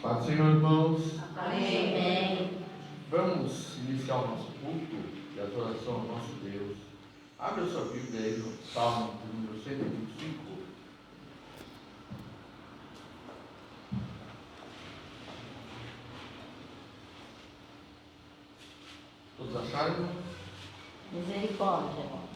Paz do Senhor, irmãos. Amém. Vamos iniciar o nosso culto e adoração ao nosso Deus. Abre a sua Bíblia aí no Salmo número 125. Todos acharam? Misericórdia.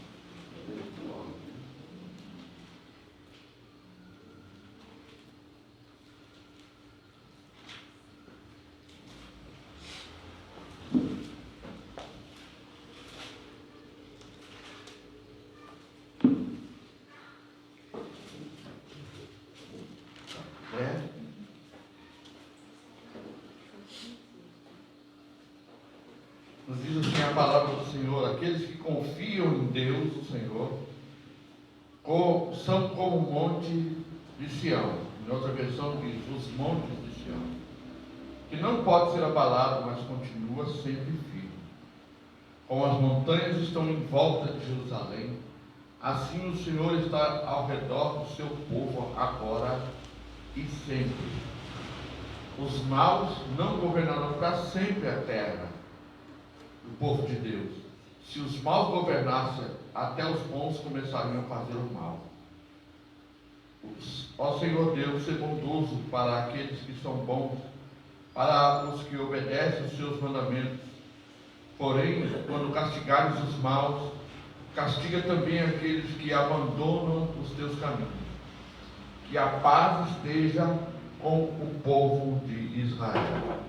Nos diz assim a palavra do Senhor: aqueles que confiam em Deus, o Senhor, são como o monte de Sião. Em outra versão diz, os montes de Sião, que não pode ser abalado, mas continua sempre firme. Como as montanhas estão em volta de Jerusalém, assim o Senhor está ao redor do seu povo, agora e sempre. Os maus não governarão para sempre a terra do povo de Deus. Se os maus governassem, até os bons começariam a fazer o mal. Ó Senhor Deus, ser bondoso para aqueles que são bons, para os que obedecem os seus mandamentos. Porém, quando castigares os maus, castiga também aqueles que abandonam os teus caminhos. Que a paz esteja com o povo de Israel.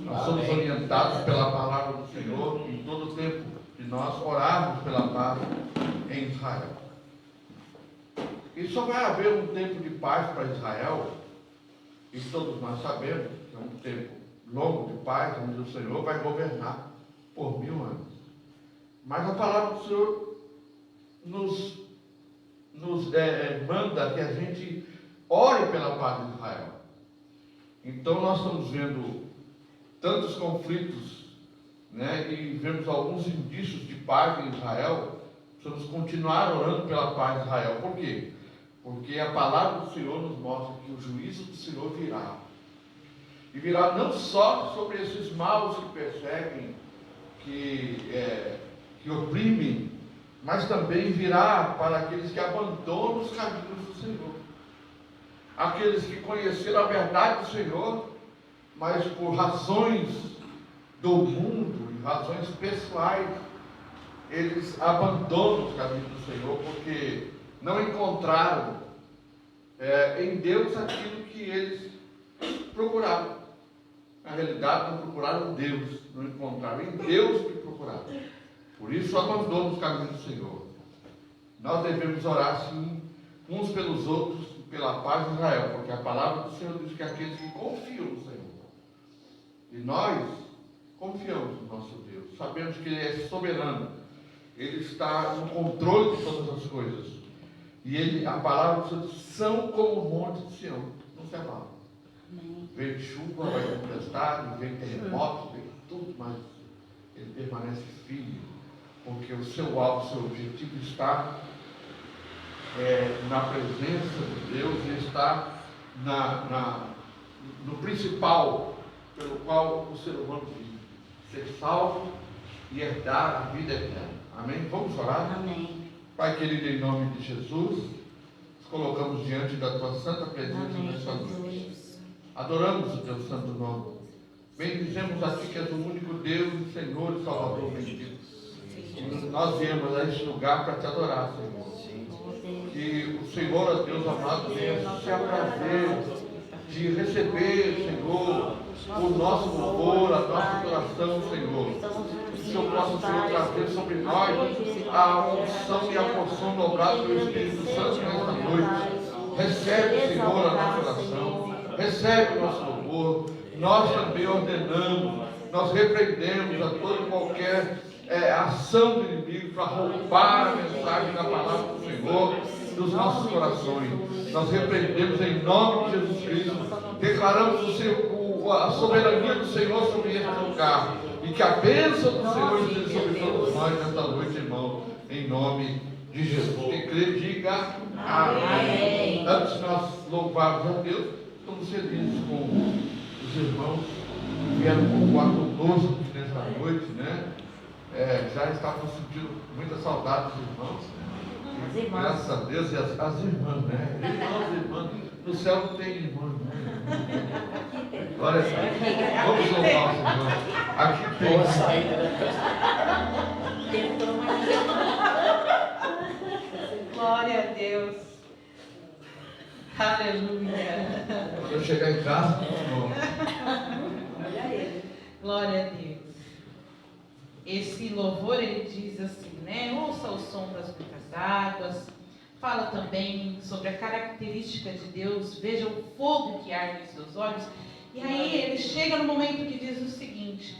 Nós somos orientados pela palavra do Senhor em todo o tempo de nós orarmos pela paz em Israel. E só vai haver um tempo de paz para Israel, e todos nós sabemos que é um tempo longo de paz, onde o Senhor vai governar por 1000 anos. Mas a palavra do Senhor nos manda que a gente ore pela paz de Israel. Então nós estamos vendo tantos conflitos, né, e vemos alguns indícios de paz em Israel. Precisamos continuar orando pela paz de Israel. Por quê? Porque a palavra do Senhor nos mostra que o juízo do Senhor virá. E virá não só sobre esses maus que perseguem, que oprimem, mas também virá para aqueles que abandonam os caminhos do Senhor. Aqueles que conheceram a verdade do Senhor, mas por razões do mundo e razões pessoais, eles abandonam os caminhos do Senhor, porque não encontraram em Deus aquilo que eles procuraram. Na realidade, não procuraram Deus, não encontraram em Deus o que procuraram. Por isso, abandonam os caminhos do Senhor. Nós devemos orar, sim, uns pelos outros, pela paz de Israel, porque a palavra do Senhor diz que aqueles que confiam no Senhor, e nós confiamos no nosso Deus, sabemos que Ele é soberano, Ele está no controle de todas as coisas, e a palavra do Senhor diz, são como o monte de Sião, não se abala. Vem chuva, vai tempestade, vem terremoto, vem tudo, mas Ele permanece firme, porque o seu alvo, o seu objetivo está na presença de Deus, e está no principal pelo qual o ser humano vive, ser salvo e herdar a vida eterna. Amém? Vamos orar? Amém. Pai querido, em nome de Jesus, nos colocamos diante da tua santa presença nesta noite. Adoramos o teu santo nome. Bendizemos a ti que és o único Deus, Senhor e Salvador bendito. E nós viemos a este lugar para te adorar, Senhor. Que o Senhor, ó Deus amado, venha se aprazer de receber, Senhor, o nosso louvor, a nossa adoração, Senhor. Que o Senhor possa, Senhor, trazer sobre nós a unção e a porção dobrada do Espírito Santo nesta noite. Recebe, Senhor, a nossa oração. Recebe o nosso louvor. Nós também ordenamos, nós repreendemos a toda e qualquer ação do inimigo para roubar a mensagem da palavra do Senhor dos nossos corações. Nós repreendemos em nome de Jesus Cristo, declaramos a soberania do Senhor sobre este lugar, e que a bênção do Senhor esteja sobre todos nós nesta noite, irmão, em nome de Jesus. Quem crê, diga amém. Antes de nós louvarmos a Deus, estamos felizes com os irmãos que vieram cultuar conosco nessa noite, né? Já estavam sentindo muita saudade dos irmãos. As irmãs. Graças a Deus, e as irmãs, né? Irmãs. No céu não tem irmãs, né? Olha só. Vamos soltar os irmãos. Aqui tem. Boa saída, né? Tentou, mas Glória a Deus. Aleluia. Quando eu chegar em casa, olha ele. Glória a Deus. Esse louvor, ele diz assim, né? Ouça o som das muitas águas. Fala também sobre a característica de Deus. Veja o fogo que arde em seus olhos. E aí ele chega no momento que diz o seguinte: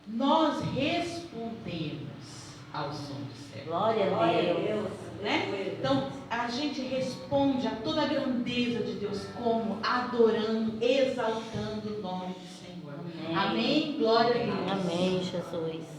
nós respondemos ao som do céu. Glória a Deus. Né? Então, a gente responde a toda a grandeza de Deus como? Adorando, exaltando o nome do Senhor. Amém. Amém? Glória a Deus. Amém, Jesus.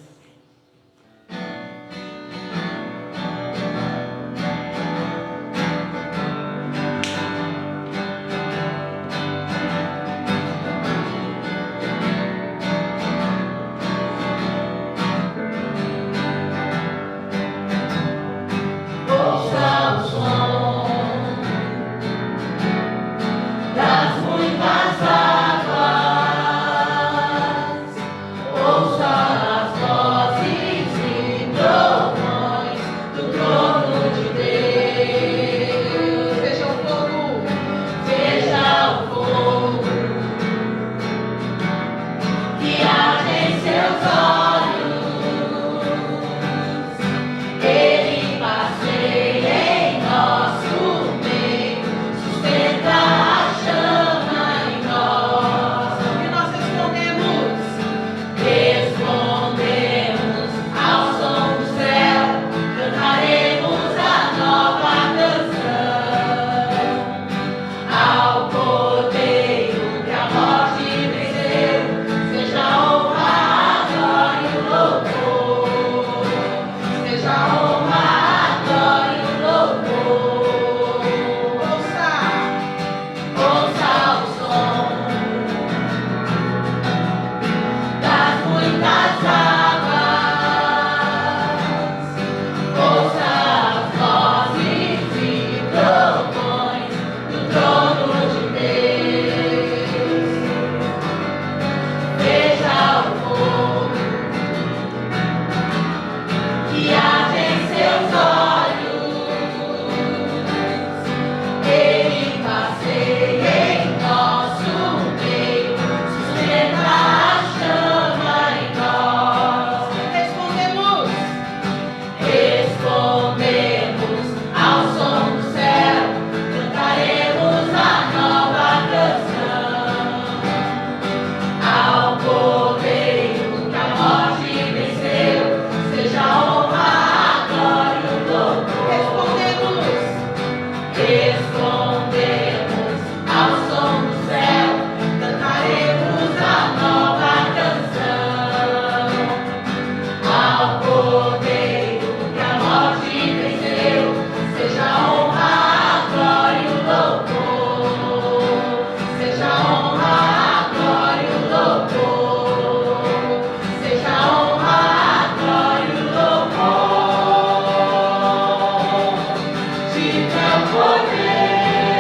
Poder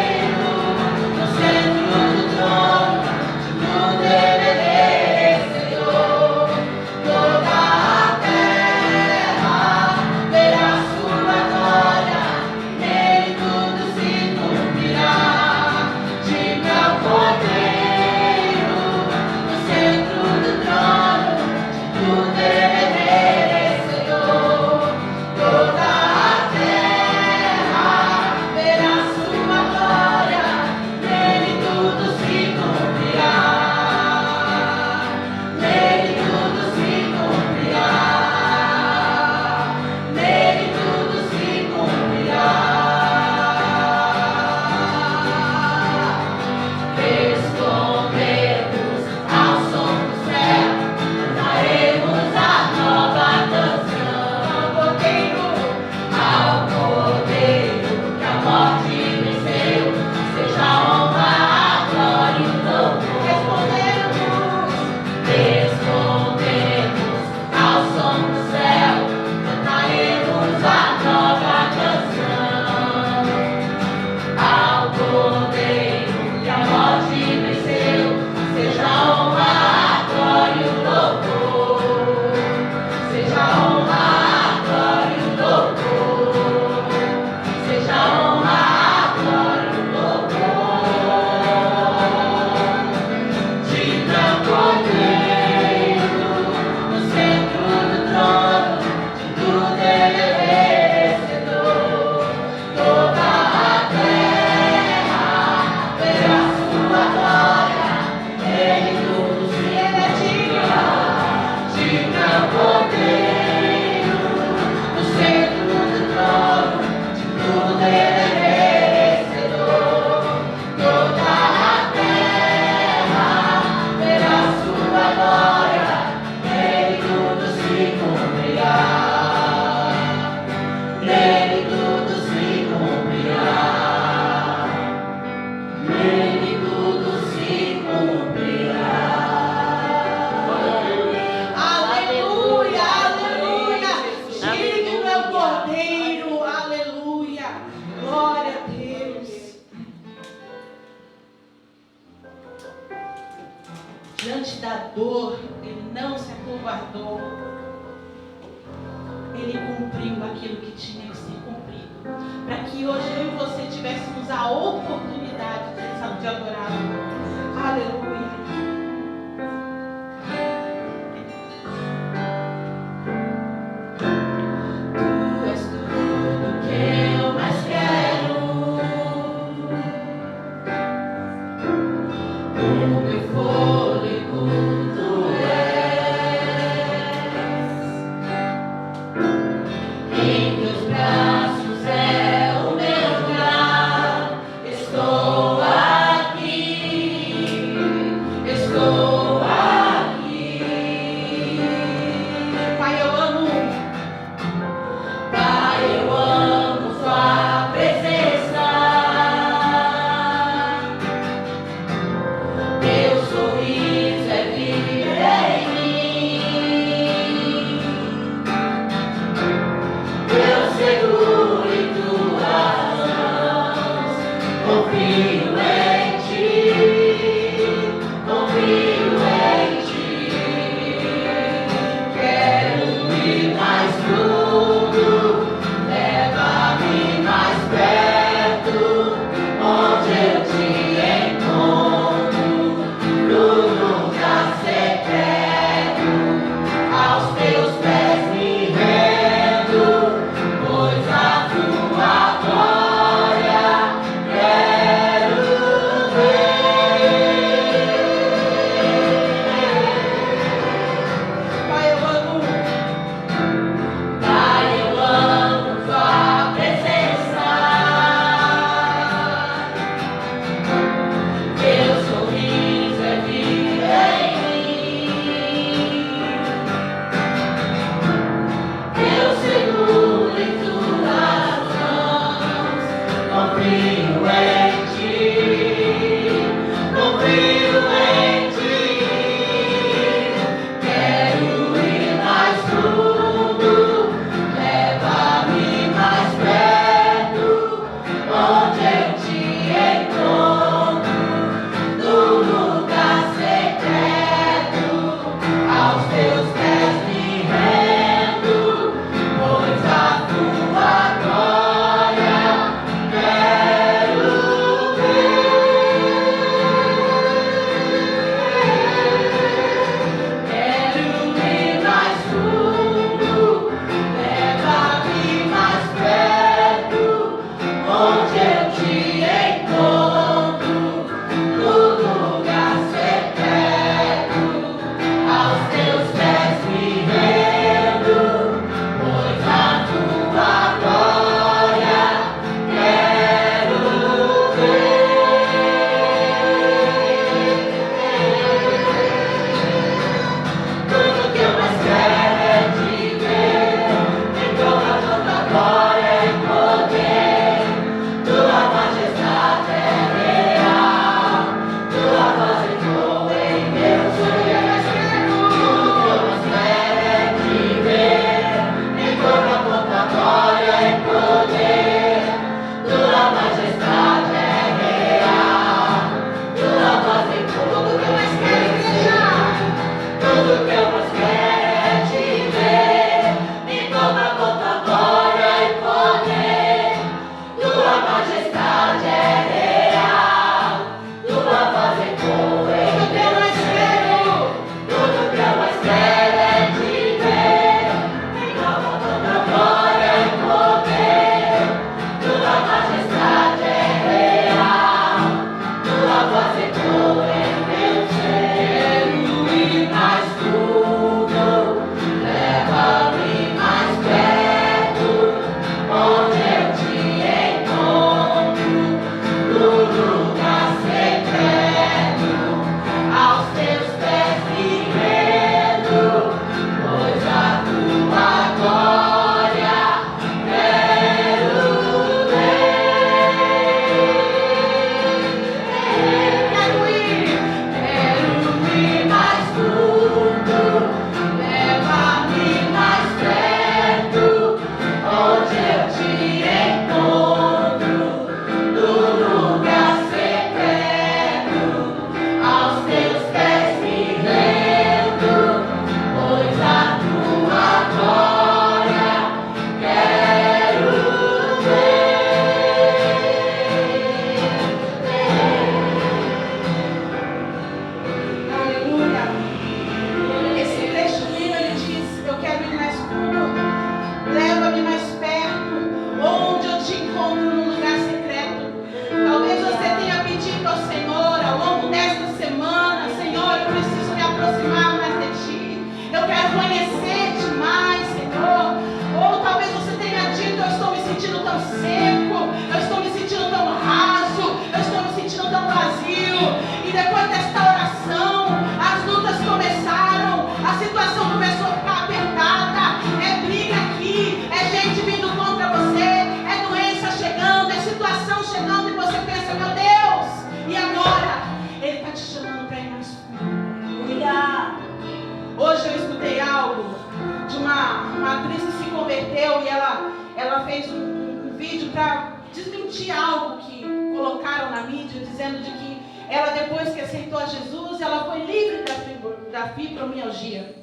diante da dor, ele não se acovardou. Ele cumpriu aquilo que tinha que ser cumprido. Para que hoje eu e você tivéssemos a oportunidade de adorá-lo. Aleluia. Tu és tudo que eu mais quero. O meu fôlego tu és. Em teus braços é o meu lugar. Estou aqui, estou aqui. Pai, eu amo. Pai, eu amo sua presença. Teu sorriso é vida em mim. Eu seguro em tuas mãos. Confio em ti. Confio em ti. Quero ir mais fundo. Leva-me mais perto. Onde eu te encontro. No lugar secreto, aos teus pés me rendo, pois a tua glória quero vídeo dizendo de que ela, depois que aceitou a Jesus, ela foi livre da fibromialgia.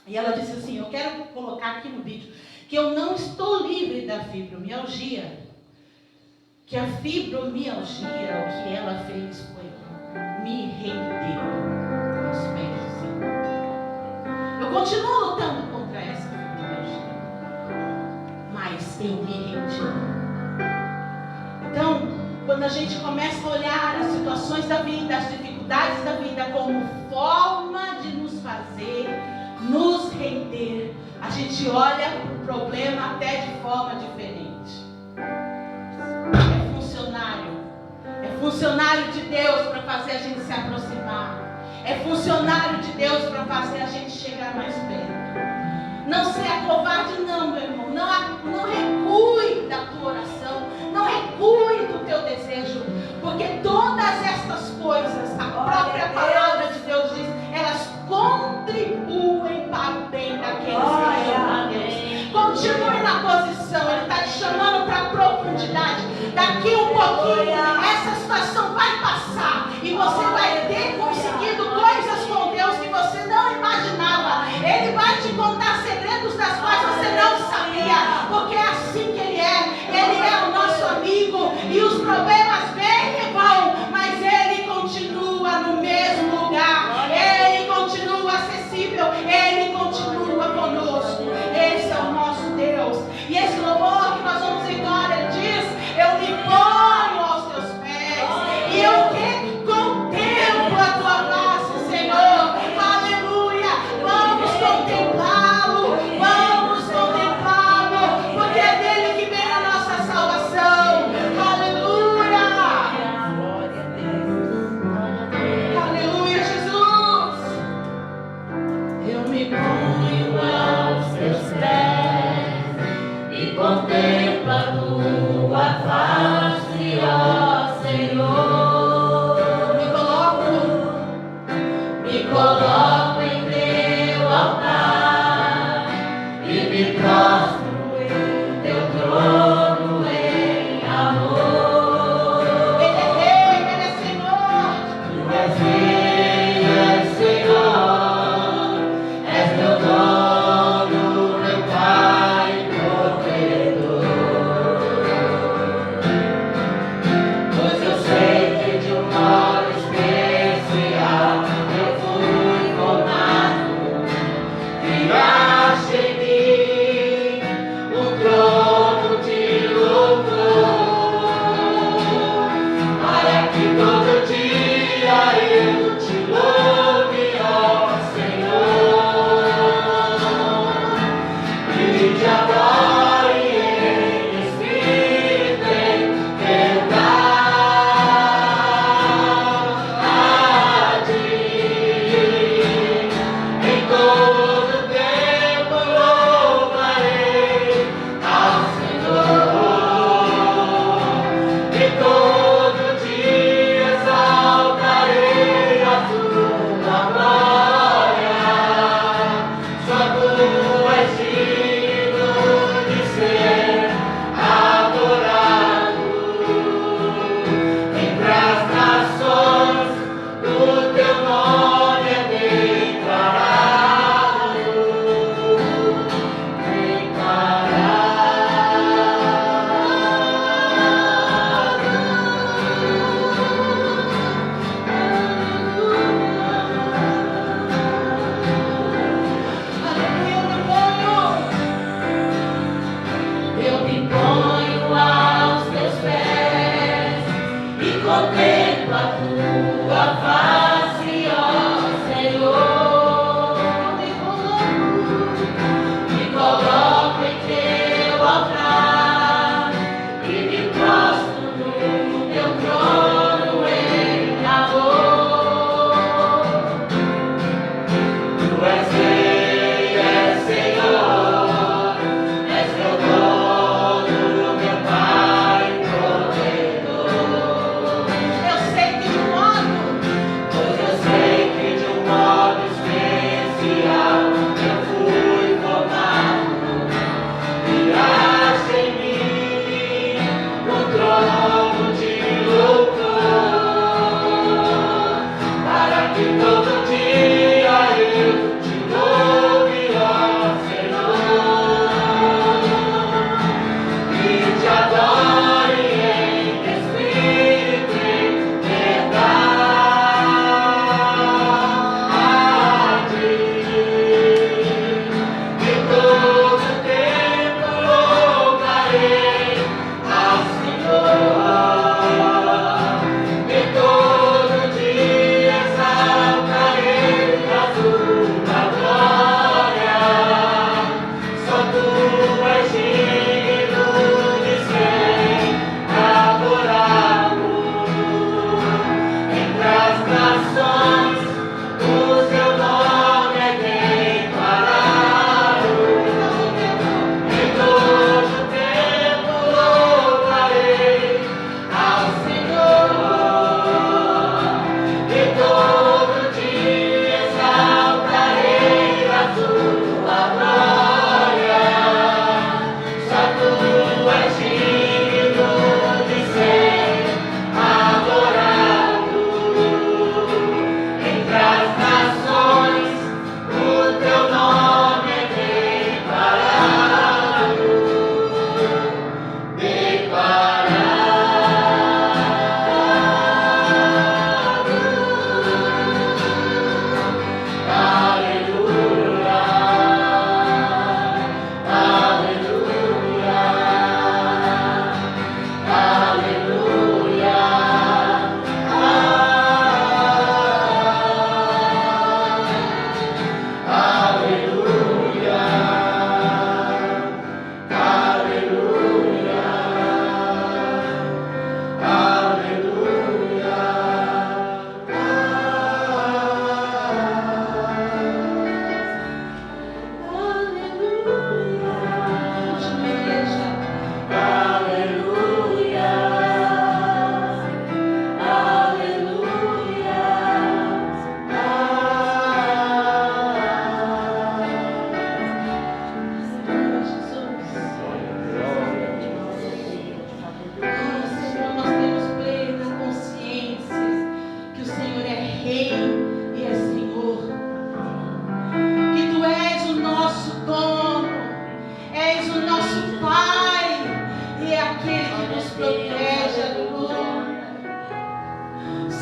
E ela disse assim, eu quero colocar aqui no vídeo, que eu não estou livre da fibromialgia, que a fibromialgia, o que ela fez foi me render aos pés do Senhor. Eu continuo lutando contra essa fibromialgia, mas eu me rendi. Então, quando a gente começa a olhar as situações da vida, as dificuldades da vida como forma de nos fazer nos render, a gente olha para o problema até de forma diferente. É funcionário de Deus para fazer a gente se aproximar. É funcionário de Deus para fazer a gente chegar mais perto. Não seja covarde não, meu irmão. Não recue da tua oração. Não recue do teu desejo. Porque todas estas coisas, a própria palavra de Deus diz, elas contribuem para o bem daqueles que amam a Deus. Continue na posição. Ele está te chamando para a profundidade. Daqui um pouquinho, essa situação vai passar. E você vai ter conseguido coisas com Deus que você não imaginava. Ele vai te contar segredos das quais você não sabia. Porque é assim que Ele é. Ele é o nosso amigo. E os problemas vêm e vão. Mas Ele continua no mesmo lugar. Ele continua acessível. Ele continua conosco. Esse é o nosso Deus. E esse louvor que nós vamos em glória, Ele diz, eu me ponho aos teus pés. E eu que contemplo a tua face, Senhor. Aleluia. Vamos contemplá-lo. Vamos contemplá-lo. Porque é dele que vem a nossa salvação. Aleluia. Aleluia, Jesus. Eu me ponho aos teus pés e contemplo a tua face, ó Senhor. Me coloco em teu altar e me prostro em teu trono em amor. Ele é Rei, Ele é Senhor. Tu és Rei, és Senhor, és meu dono, meu Pai provedor. Pois eu sei que de um modo especial eu fui formado, criaste em mim um trono de louvor, para que todo dia eu te louve, ó Senhor, e te adore em espírito e em verdade. Em todo tempo louvarei ao Senhor, e todo dia exaltarei a tua glória. Só tu és digno de ser adorado. Entre as nações o teu nome é declarado. Eu me ponho aos teus pés e contemplo a tua face, ó Senhor. Me coloco em teu altar e me prostro no teu trono em amor. Tu és Rei, és Senhor, és meu dono, meu Pai provedor. Eu sei que de modo, pois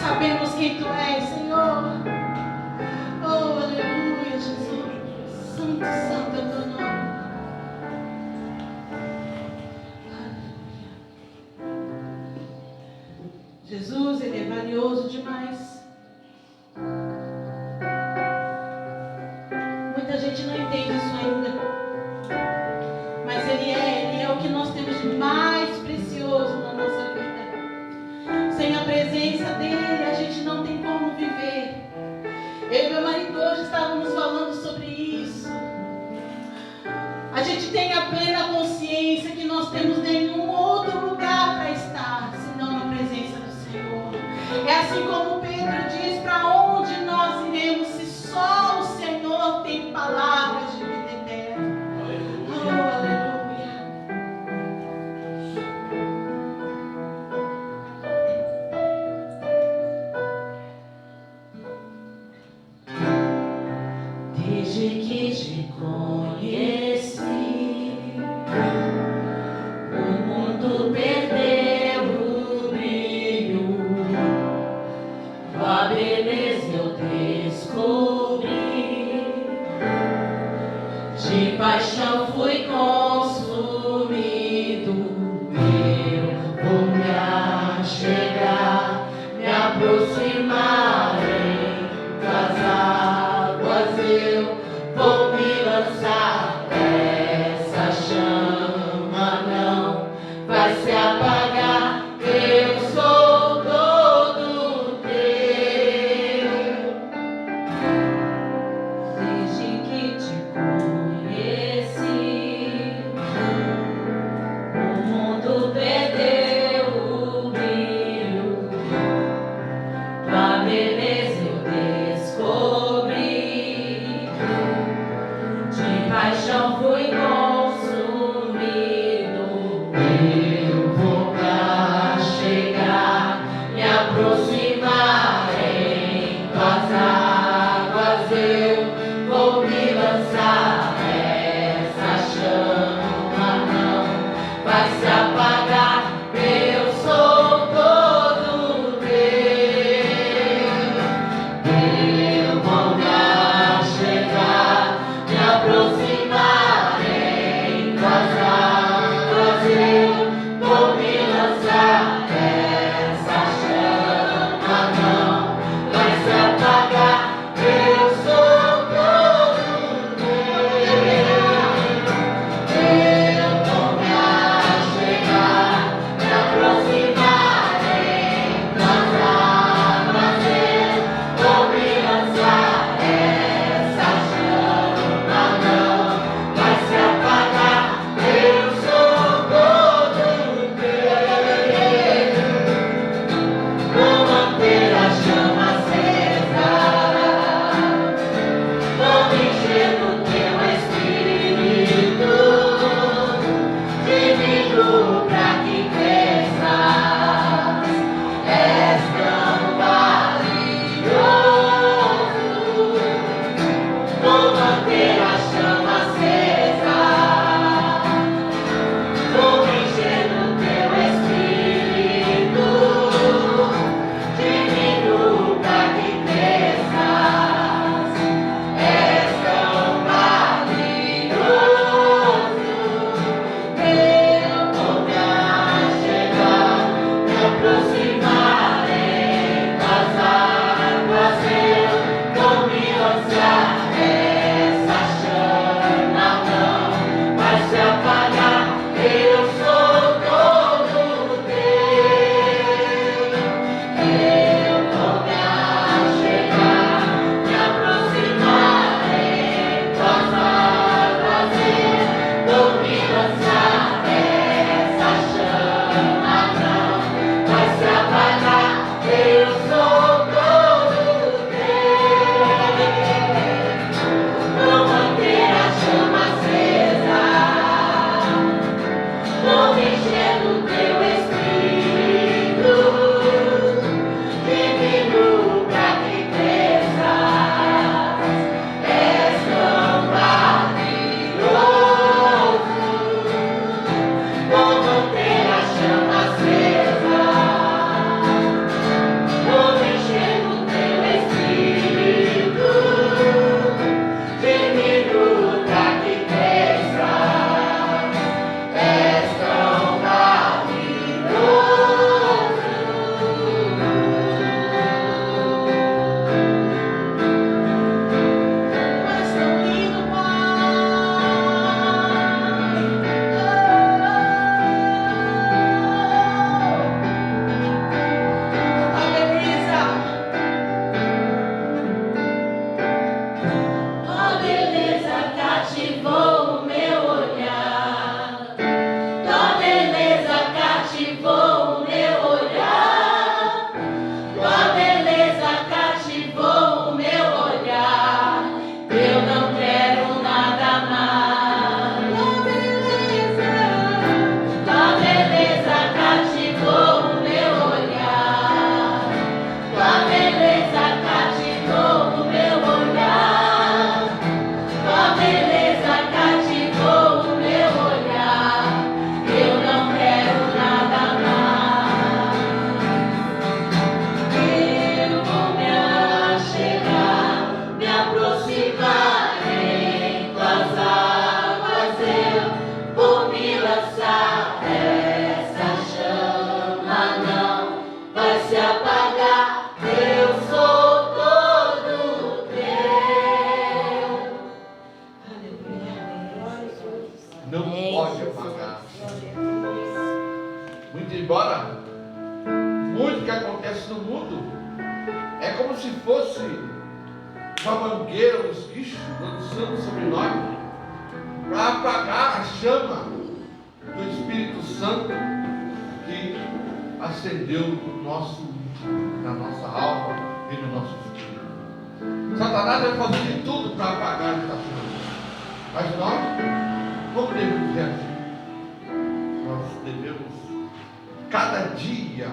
sabemos quem Tu és, Senhor. Oh, aleluia, Jesus. Santo, santo é o Teu nome. Jesus, Ele é valioso demais. Muita gente não entende isso ainda. Mas Ele é o que nós temos de mais precioso na nossa vida. Sem a presença dEle, a gente não tem como viver. Eu e meu marido hoje estávamos falando sobre isso. A gente tem a plena consciência que nós temos nenhum outro lugar para estar, senão na presença do Senhor. É assim como Pedro diz, para onde nós iremos se só o Senhor tem palavras de vida eterna. Oh, aleluia. Desde que te conheci, o mundo perdeu o brilho, tua beleza eu descobri, de paixão fui consumido, eu vou me achegar, me aproximar em tuas águas, eu vou me lançar, essa chama não vai se apagar, eu sou todo teu. Desde que te conheci, o mundo perdeu o brilho, tua beleza eu descobri, de paixão fui consumido, eu vou pra chegar, me aproximar em tuas águas, eu vou me lançar, essa chama não vai se apagar, eu sou todo teu, eu vou me chegar, me aproximar em tuas águas, eu vou me lançar, essa chama que acontece no mundo é como se fosse uma mangueira, um esguicho lançando sobre nós para apagar a chama do Espírito Santo que acendeu na nossa alma e no nosso espírito. Satanás vai fazer de tudo para apagar essa chama. Mas nós, como devemos reagir? Nós devemos, cada dia,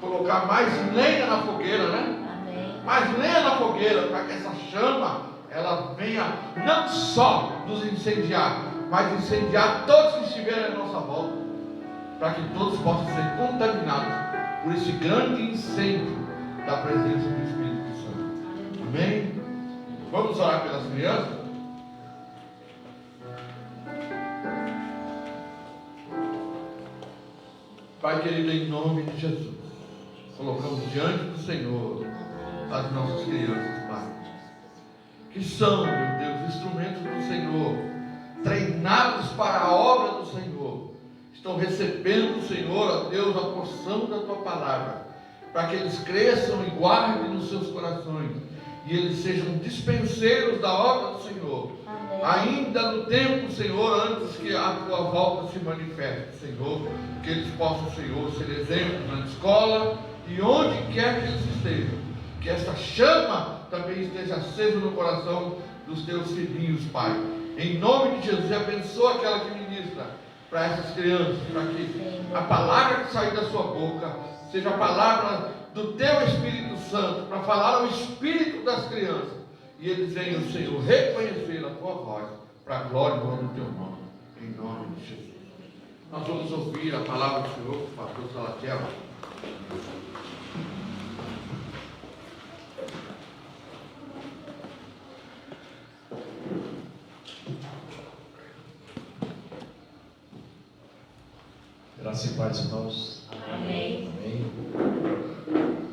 colocar mais lenha na fogueira, né? Amém. Mais lenha na fogueira, para que essa chama, ela venha não só nos incendiar, mas incendiar todos que estiverem à nossa volta, para que todos possam ser contaminados por esse grande incêndio da presença do Espírito Santo. Amém? Vamos orar pelas crianças? Pai querido, em nome de Jesus, colocamos diante do Senhor as nossas crianças, Pai, que são, meu Deus, instrumentos do Senhor, treinados para a obra do Senhor, estão recebendo, Senhor, ó Deus, a porção da Tua palavra, para que eles cresçam e guardem nos seus corações, e eles sejam dispenseiros da obra do Senhor, ainda no tempo, Senhor, antes que a Tua volta se manifeste, Senhor, que eles possam, Senhor, ser exemplos na escola e onde quer que eles estejam, que esta chama também esteja acesa no coração dos Teus filhinhos, Pai, em nome de Jesus. Abençoa aquela que ministra para essas crianças, para que a palavra que sair da sua boca seja a palavra do Teu Espírito Santo, para falar ao espírito das crianças, e eles venham, Senhor, reconhecer a Tua voz, para a glória e honra do Teu nome, em nome de Jesus. Nós vamos ouvir a palavra do Senhor, pastor Salatiel. Graça e paz, irmãos. Amém. Amém.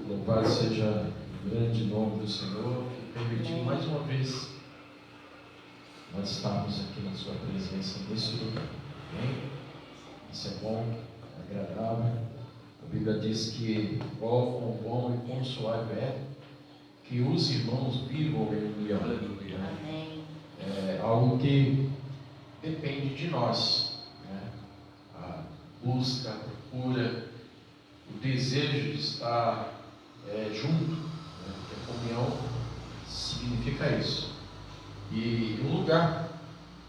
Louvado seja o grande nome do Senhor, que permitiu mais uma vez nós estarmos aqui na sua presença nesse lugar. Amém? Isso é bom, é agradável. A Bíblia diz que quão bom e quão suave é que os irmãos vivam em união. Amém. É algo que depende de nós, né? A busca, a procura, o desejo de estar junto, né? Porque a comunhão significa isso. E um lugar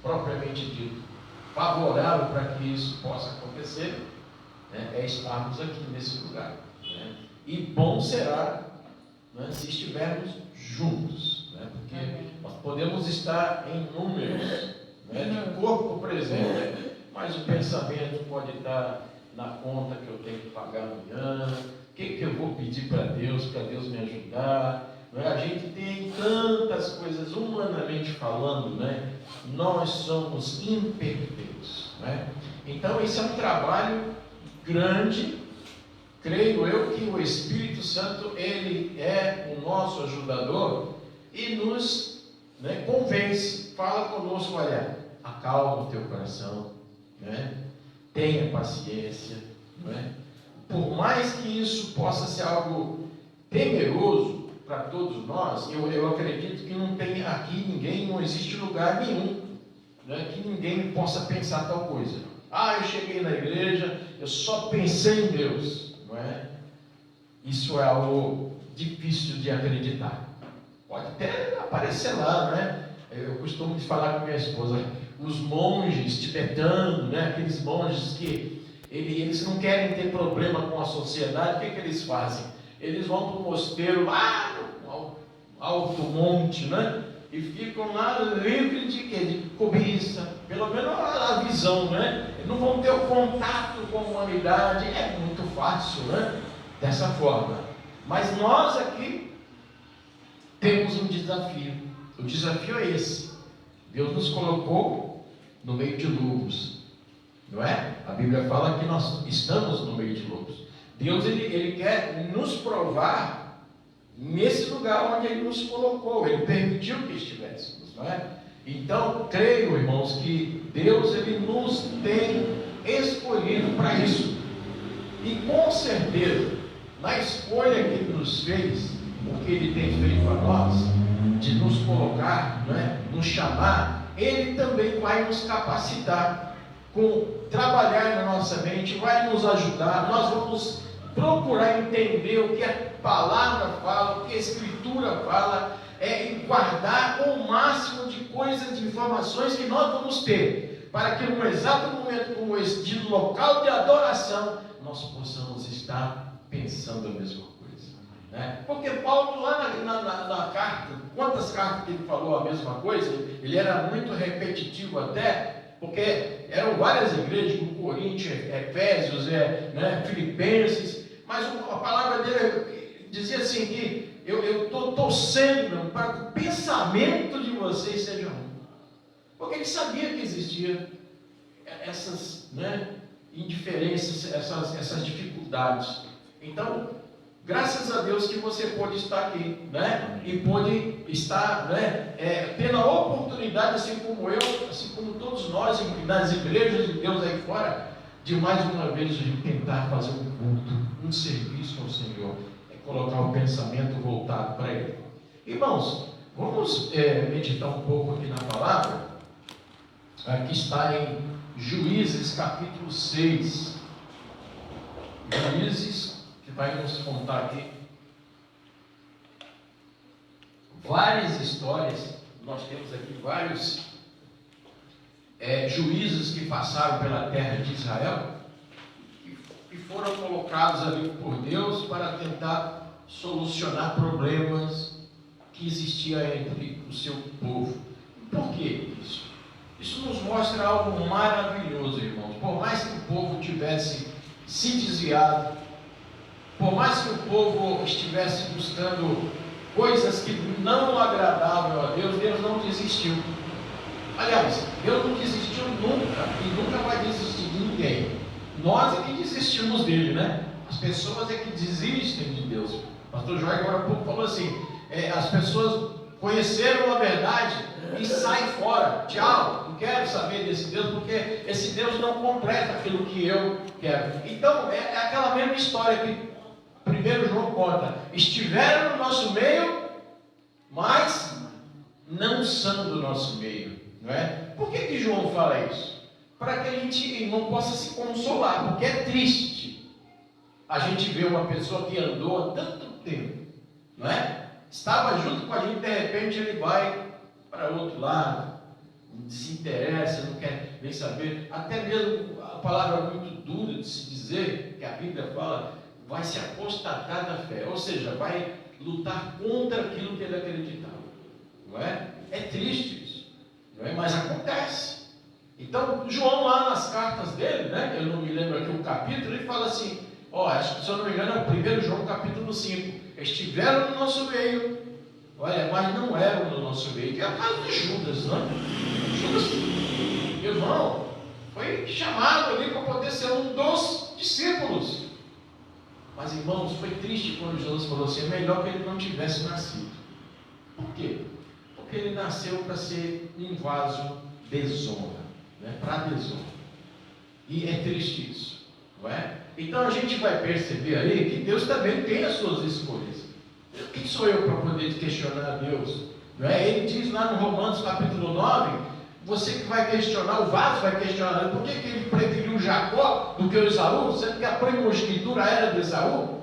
propriamente dito favorável para que isso possa acontecer, né, é estarmos aqui nesse lugar, né? E bom será, né, se estivermos juntos, né? Porque nós podemos estar em números, né, de corpo presente, mas o pensamento pode estar na conta que eu tenho que pagar amanhã, o que eu vou pedir para Deus me ajudar. Não é? A gente tem tantas coisas, humanamente falando, né? Nós somos imperfeitos, né? Então esse é um trabalho grande. Creio eu que o Espírito Santo, ele é o nosso ajudador e nos, né, convence, fala conosco, olha, acalma o teu coração, né? Tenha paciência, né? Por mais que isso possa ser algo temeroso para todos nós, eu acredito que não tem aqui ninguém, não existe lugar nenhum, né, que ninguém possa pensar tal coisa. Eu cheguei na igreja, eu só pensei em Deus, não é? Isso é algo difícil de acreditar. Pode até aparecer lá, né? Eu costumo falar com minha esposa, os monges tibetanos, né? Aqueles monges que eles não querem ter problema com a sociedade, o que eles fazem? Eles vão para o mosteiro lá no alto monte, né? E ficam lá livres de quê? De cobiça, pelo menos a visão, né? Eles não vão ter o contato com a humanidade, é muito fácil, né? Dessa forma. Mas nós aqui temos um desafio. O desafio é esse. Deus nos colocou no meio de lobos, não é? A Bíblia fala que nós estamos no meio de lobos. Deus ele quer nos provar nesse lugar onde Ele nos colocou. Ele permitiu que estivéssemos, não é? Então, creio, irmãos, que Deus ele nos tem escolhido para isso. E com certeza, na escolha que Ele nos fez, o que Ele tem feito a nós, de nos colocar, não é? Nos chamar, Ele também vai nos capacitar, trabalhar na nossa mente, vai nos ajudar. Nós vamos procurar entender o que a palavra fala, o que a Escritura fala, e guardar o máximo de coisas, de informações que nós vamos ter, para que no exato momento como esse, de local de adoração, nós possamos estar pensando a mesma coisa, né? Porque Paulo lá na carta, quantas cartas que ele falou a mesma coisa, ele era muito repetitivo até, porque eram várias igrejas, como Coríntios, Efésios, né, Filipenses, mas a palavra dele dizia assim que eu estou torcendo para que o pensamento de vocês seja um. Porque ele sabia que existiam essas, né, indiferenças, essas dificuldades. Então, graças a Deus que você pôde estar aqui, né? E pôde estar, né, tendo a oportunidade, assim como eu, assim como todos nós, nas igrejas de Deus aí fora, de mais uma vez tentar fazer um culto, um serviço ao Senhor, colocar o pensamento voltado para Ele. Irmãos, vamos meditar um pouco aqui na palavra. Aqui está em Juízes capítulo 6. Juízes, que vai nos contar aqui várias histórias. Nós temos aqui vários juízes que passaram pela terra de Israel, que foram colocados ali por Deus para tentar solucionar problemas que existiam entre o seu povo. Por que isso? Isso nos mostra algo maravilhoso, irmãos. Por mais que o povo tivesse se desviado, por mais que o povo estivesse buscando coisas que não agradavam a Deus, Deus não desistiu. Aliás, Deus não desistiu nunca e nunca vai desistir de ninguém. Nós é que desistimos dele, né? As pessoas é que desistem de Deus. O pastor João agora há pouco falou assim, as pessoas conheceram a verdade e saem fora. Tchau, não quero saber desse Deus, porque esse Deus não completa aquilo que eu quero. Então, é aquela mesma história que primeiro João conta. Estiveram no nosso meio, mas não são do nosso meio, não é? Por que João fala isso? Para que a gente não possa se consolar, porque é triste a gente ver uma pessoa que andou há tanto tempo, não é? Estava junto com a gente, de repente ele vai para outro lado, não se interessa, não quer nem saber. Até mesmo a palavra muito dura de se dizer, que a Bíblia fala, vai se apostatar da fé, ou seja, vai lutar contra aquilo que ele acreditava, não é? É triste isso, não é? Mas acontece. Então, João lá nas cartas dele, né? Eu não me lembro aqui o capítulo, ele fala assim, acho que se eu não me engano é 1 João capítulo 5, estiveram no nosso meio, olha, mas não eram no nosso meio, que é a casa de Judas, né? Judas, irmão, foi chamado ali para poder ser um dos discípulos. Mas, irmãos, foi triste quando Jesus falou assim, é melhor que ele não tivesse nascido. Por quê? Porque ele nasceu para ser um vaso desonra, né? Para desonra. E é triste isso, não é? Então a gente vai perceber aí que Deus também tem as suas escolhas. Quem sou eu para poder questionar a Deus? Não é? Ele diz lá no Romanos capítulo 9, você que vai questionar, o vaso vai questionar, por que ele preferiu Jacó do que o Esaú, sendo que a primogenitura era do Esaú?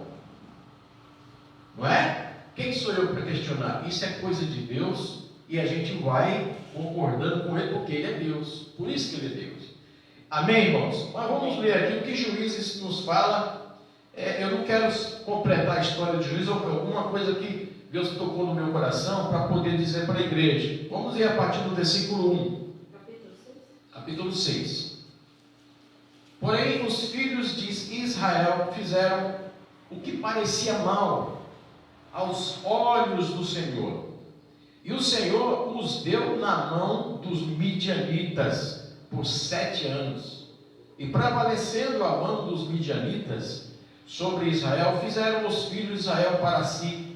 Não é? Quem sou eu para questionar? Isso é coisa de Deus e a gente vai concordando com ele porque ele é Deus, por isso que ele é Deus. Amém, irmãos? Mas vamos ler aqui o que Juízes nos fala. Eu não quero completar a história de Juízes, alguma coisa que Deus tocou no meu coração para poder dizer para a igreja. Vamos ler a partir do versículo 1. Capítulo 6. Porém, os filhos de Israel fizeram o que parecia mal aos olhos do Senhor. E o Senhor os deu na mão dos midianitas por 7 anos. E prevalecendo a mão dos midianitas sobre Israel, fizeram os filhos de Israel para si,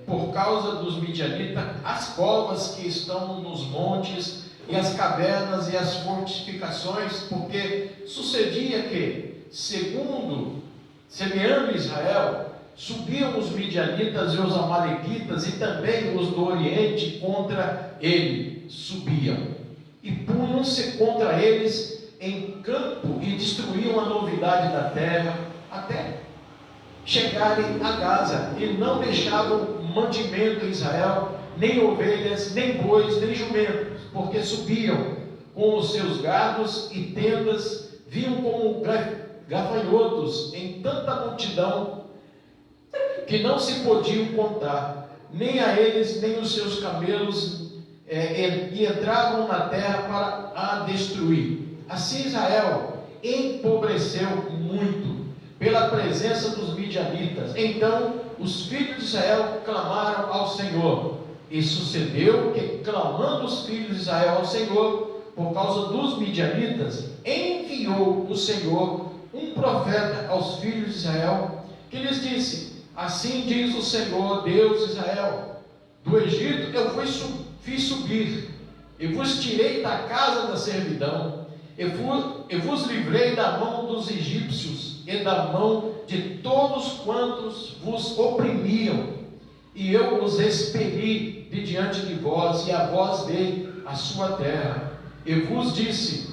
por causa dos midianitas, as covas que estão nos montes, e as cavernas e as fortificações, porque sucedia que, segundo Semeando Israel, subiam os midianitas e os amalequitas e também os do Oriente contra ele subiam. E punham-se contra eles em campo e destruíam a novidade da terra até chegarem a Gaza. E não deixavam mantimento em Israel, nem ovelhas, nem bois, nem jumentos, porque subiam com os seus gados e tendas, vinham como gafanhotos em tanta multidão que não se podiam contar, nem a eles, nem os seus camelos, e entravam na terra para a destruir. Assim Israel empobreceu muito pela presença dos midianitas. Então os filhos de Israel clamaram ao Senhor, e sucedeu que, clamando os filhos de Israel ao Senhor por causa dos midianitas, enviou o Senhor um profeta aos filhos de Israel, que lhes disse: assim diz o Senhor, Deus de Israel, do Egito eu vos fiz subir, e vos tirei da casa da servidão, e vos livrei da mão dos egípcios, e da mão de todos quantos vos oprimiam, e eu os expeli de diante de vós, e a vós dei a sua terra, e vos disse: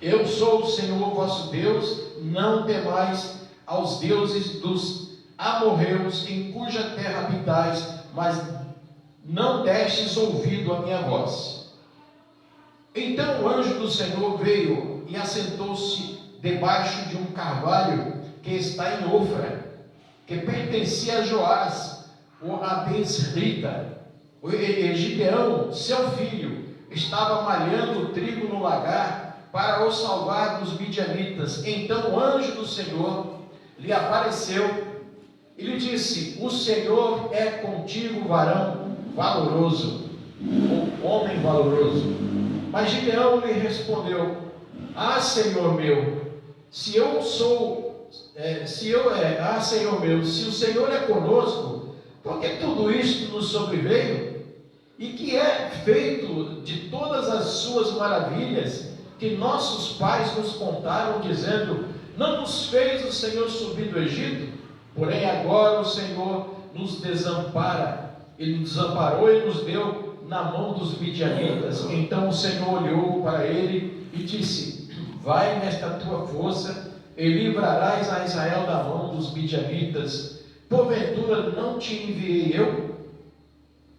eu sou o Senhor vosso Deus, não temais aos deuses dos amorreus, em cuja terra habitais, mas não destes ouvido a minha voz. Então o anjo do Senhor veio e assentou-se debaixo de um carvalho que está em Ofra, que pertencia a Joás, o Abesrita. E Gideão, seu filho, estava malhando trigo no lagar para o salvar dos midianitas. Então o anjo do Senhor lhe apareceu e lhe disse: o Senhor é contigo, varão valoroso, homem valoroso. Mas Gideão lhe respondeu: ah, Senhor meu, Senhor meu, se o Senhor é conosco, por que tudo isto nos sobreveio? E que é feito de todas as suas maravilhas que nossos pais nos contaram, dizendo: não nos fez o Senhor subir do Egito? Porém agora o Senhor nos desampara, Ele nos desamparou e nos deu na mão dos midianitas. Então o Senhor olhou para ele e disse: vai nesta tua força e livrarás a Israel da mão dos midianitas. Porventura não te enviei eu?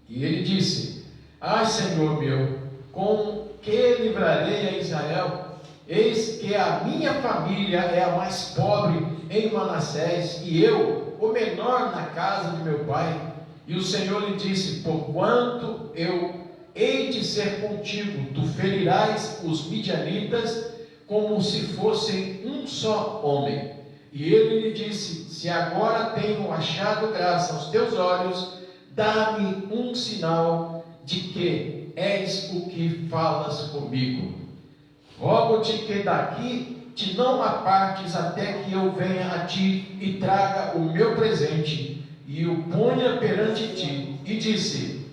E ele disse: ai, Senhor meu, com que livrarei a Israel? Eis que a minha família é a mais pobre em Manassés, e eu, o menor na casa de meu pai. E o Senhor lhe disse: porquanto eu hei de ser contigo, tu ferirás os midianitas como se fossem um só homem. E ele lhe disse: se agora tenho achado graça aos teus olhos, dá-me um sinal de que és o que falas comigo. Rogo-te que daqui te não apartes até que eu venha a ti e traga o meu presente e o ponha perante ti. E disse: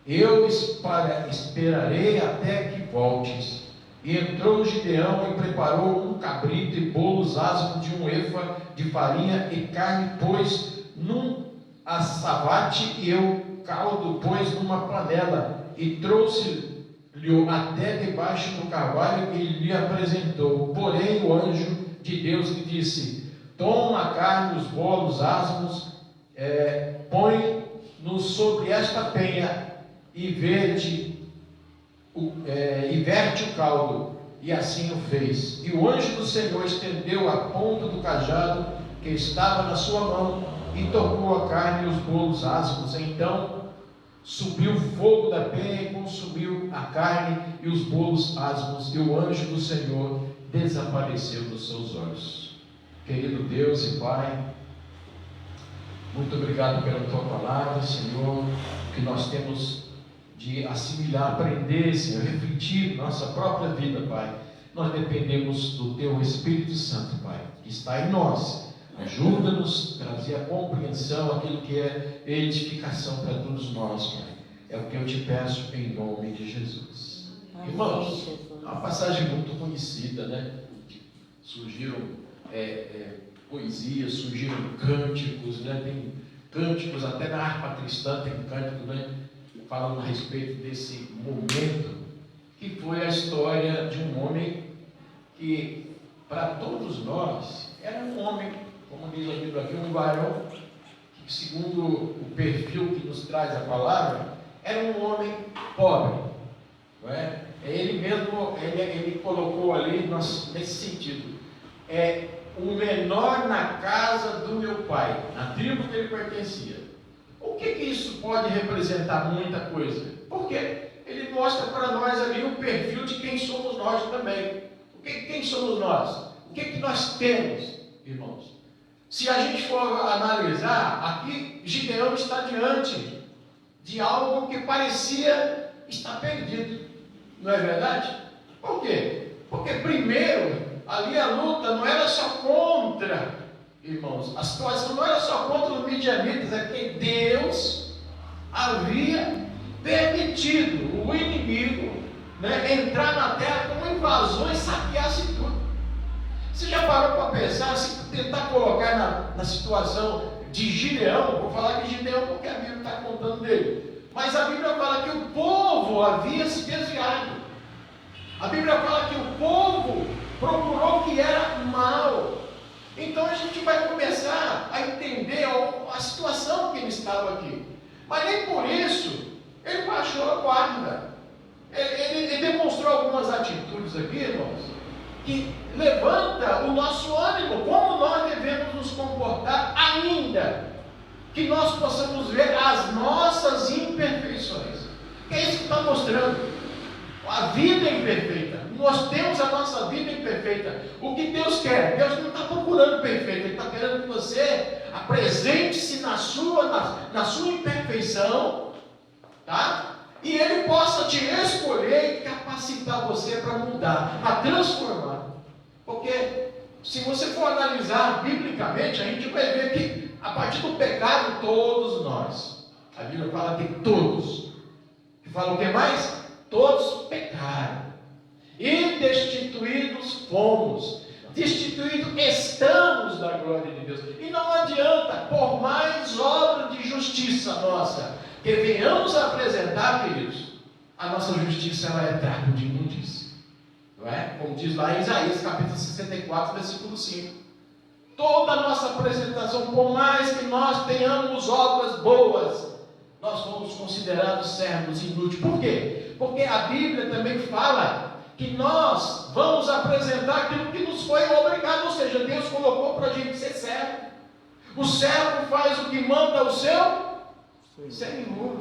eu esperarei até que voltes. E entrou Gideão e preparou um cabrito e bolos asmos de um efa de farinha e carne, pôs num açavate, e o caldo pôs numa panela, e trouxe-lhe até debaixo do carvalho e lhe apresentou. Porém o anjo de Deus lhe disse: toma a carne e os bolos asmos, põe-nos sobre esta penha e verte o caldo. E assim o fez. E o anjo do Senhor estendeu a ponta do cajado que estava na sua mão e tocou a carne e os bolos asmos. Então subiu o fogo da penha e consumiu a carne e os bolos asmos, e o anjo do Senhor desapareceu dos seus olhos. Querido Deus e Pai, muito obrigado pela tua palavra, Senhor, que nós temos de assimilar, aprender, Senhor, refletir nossa própria vida, Pai. Nós dependemos do teu Espírito Santo, Pai, que está em nós. Ajuda-nos a trazer a compreensão, aquilo que é edificação para todos nós, Pai. É o que eu te peço em nome de Jesus. Amém, Irmãos, Jesus. é uma passagem muito conhecida, né? Surgiram poesias, surgiram cânticos, né? Tem cânticos, até na harpa cristã tem cânticos, né? Falando a respeito desse momento, que foi a história de um homem que, para todos nós, era um homem, como diz a Bíblia aqui, um varão, que segundo o perfil que nos traz a palavra, era um homem pobre, não é? Ele mesmo, ele colocou ali nesse sentido, o menor na casa do meu pai, na tribo que ele pertencia. O que isso pode representar? Muita coisa, porque ele mostra para nós ali o perfil de quem somos nós também. Quem somos nós? O que nós temos, irmãos? Se a gente for analisar, aqui Gideão está diante de algo que parecia estar perdido, não é verdade? Por quê? Porque primeiro, ali a luta não era só contra, irmãos, a situação não era só contra os midianitas, é que Deus havia permitido o inimigo, né, entrar na terra com invasões, saqueasse tudo. Você já parou para pensar, se tentar colocar na situação de Gideão, vou falar de Gideão porque a Bíblia está contando dele, mas a Bíblia fala que o povo havia se desviado. A Bíblia fala que o povo procurou o que era mal. Então a gente vai começar a entender a situação que ele estava aqui. Mas nem por isso ele baixou a guarda. Ele demonstrou algumas atitudes aqui, irmãos, que levanta o nosso ânimo, como nós devemos nos comportar ainda que nós possamos ver as nossas imperfeições. Que é isso que está mostrando. A vida é imperfeita. Nós temos a nossa vida imperfeita. O que Deus quer? Deus não está procurando perfeito. Ele está querendo que você apresente-se na sua imperfeição, tá? E Ele possa te escolher e capacitar você para mudar, para transformar. Porque se você for analisar biblicamente, a gente vai ver que a partir do pecado, todos nós, a Bíblia fala que todos, e fala o que mais? Todos pecaram, e destituídos fomos, destituídos estamos da glória de Deus. E não adianta, por mais obra de justiça nossa que venhamos a apresentar, queridos, a nossa justiça ela é trapo de imundícia, não é? Como diz lá em Isaías capítulo 64, versículo 5. Toda a nossa apresentação, por mais que nós tenhamos obras boas, nós somos considerados servos inúteis. Por quê? Porque a Bíblia também fala que nós vamos apresentar aquilo que nos foi obrigado, ou seja, Deus colocou para a gente ser servo. O servo faz o que manda o seu Senhor.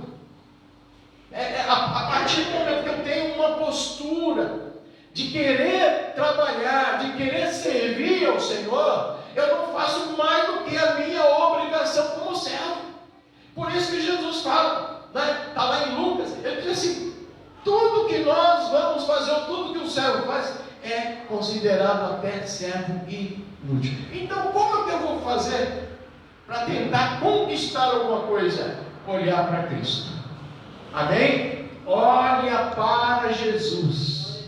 A partir do momento que eu tenho uma postura de querer trabalhar, de querer servir ao Senhor, eu não faço mais do que a minha obrigação como servo. Por isso que Jesus fala, né? Está lá em Lucas, ele diz assim: tudo que nós vamos fazer, tudo que o servo faz, é considerado até servo inútil. Então, como que eu vou fazer para tentar conquistar alguma coisa? Olhar para Cristo. Amém? Olha para Jesus.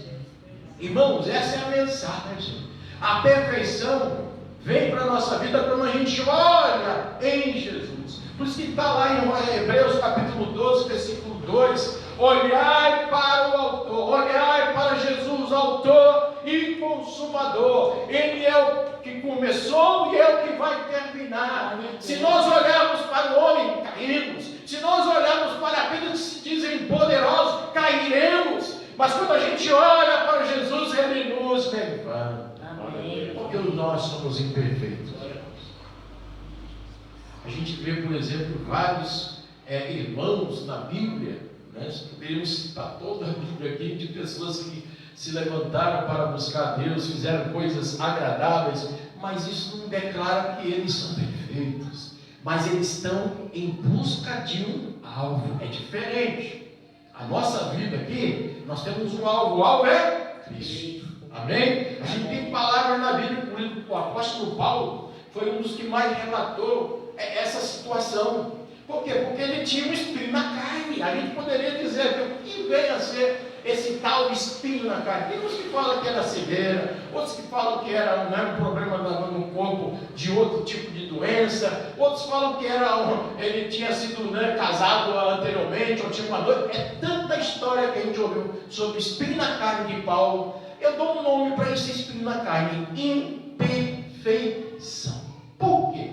Irmãos, essa é a mensagem. A perfeição vem para a nossa vida quando a gente olha em Jesus. Por isso que está lá em Hebreus capítulo 12, versículo 2: olhai para o autor, olhai para Jesus, autor e consumador. Ele é o que começou e é o que vai terminar. Se nós olharmos para o homem, cairemos. Se nós olharmos para aqueles que se dizem poderosos, cairemos. Mas quando a gente olha para Jesus, Ele nos levanta. Amém. Porque nós somos imperfeitos. A gente vê, por exemplo, vários irmãos na Bíblia, né? Poderíamos citar toda a Bíblia aqui, de pessoas que se levantaram para buscar Deus, fizeram coisas agradáveis, mas isso não declara que eles são perfeitos, mas eles estão em busca de um alvo. É diferente. A nossa vida aqui, nós temos um alvo. O alvo é Cristo. Amém? A gente tem palavras na Bíblia, por exemplo, o apóstolo Paulo foi um dos que mais relatou essa situação. Por quê? Porque ele tinha um espinho na carne. A gente poderia dizer que o que vem a ser esse tal espinho na carne. Tem uns que falam que era cegueira, outros que falam que era um problema no corpo de outro tipo de doença, outros falam que ele tinha sido casado anteriormente, ou tinha uma noiva. É tanta história que a gente ouviu sobre espinho na carne de Paulo. Eu dou um nome para esse espinho na carne: imperfeição. Por quê?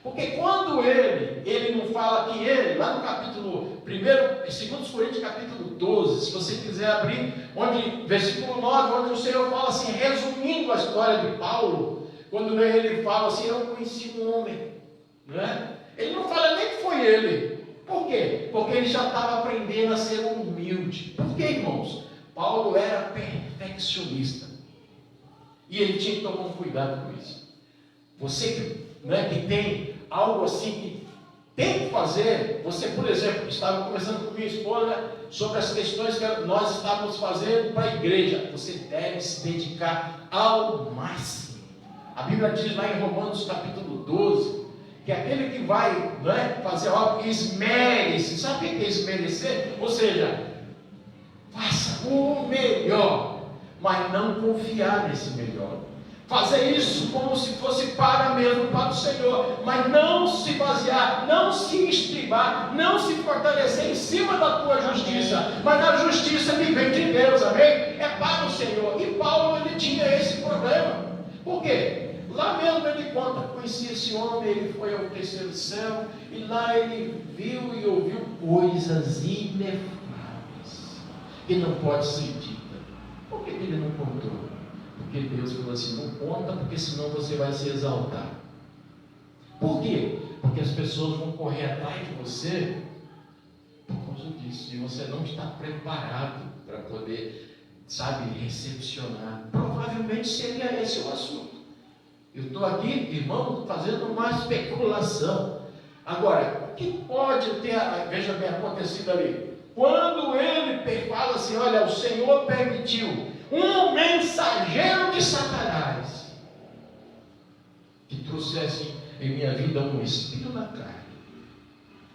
Porque quando ele não fala que ele, lá no capítulo 1, 2 Coríntios capítulo 12, se você quiser abrir, versículo 9, onde o Senhor fala assim, resumindo a história de Paulo, quando ele fala assim, eu conheci um homem, né? Ele não fala nem que foi ele. Por quê? Porque ele já estava aprendendo a ser humilde. Por quê, irmãos? Paulo era perfeccionista. E ele tinha que tomar um cuidado com isso. Você que tem algo assim que tem que fazer, você, por exemplo, estava conversando com minha esposa sobre as questões que nós estávamos fazendo para a igreja. Você deve se dedicar ao máximo. A Bíblia diz lá em Romanos capítulo 12, que aquele que vai fazer algo, esmere-se. Sabe o que é esmerecer? Ou seja, faça o melhor, mas não confiar nesse melhor. Fazer isso como se fosse para o Senhor, mas não se basear, não se estribar, não se fortalecer em cima da tua justiça, mas na justiça que vem de Deus, amém? É para o Senhor. E Paulo, ele tinha esse problema. Por quê? Lá mesmo ele conta, conhecia esse homem, ele foi ao terceiro céu, e lá ele viu e ouviu coisas inefáveis, que não pode ser dita. Por que ele não contou? Porque Deus falou assim, não conta, porque senão você vai se exaltar. Por quê? Porque as pessoas vão correr atrás de você por causa disso, e você não está preparado para poder, recepcionar. Provavelmente seria esse o assunto. Eu estou aqui, irmão, fazendo uma especulação. Agora, o que pode ter, veja bem, acontecido ali? Quando ele fala assim, olha, o Senhor permitiu um mensageiro de Satanás que trouxesse em minha vida um espinho na carne.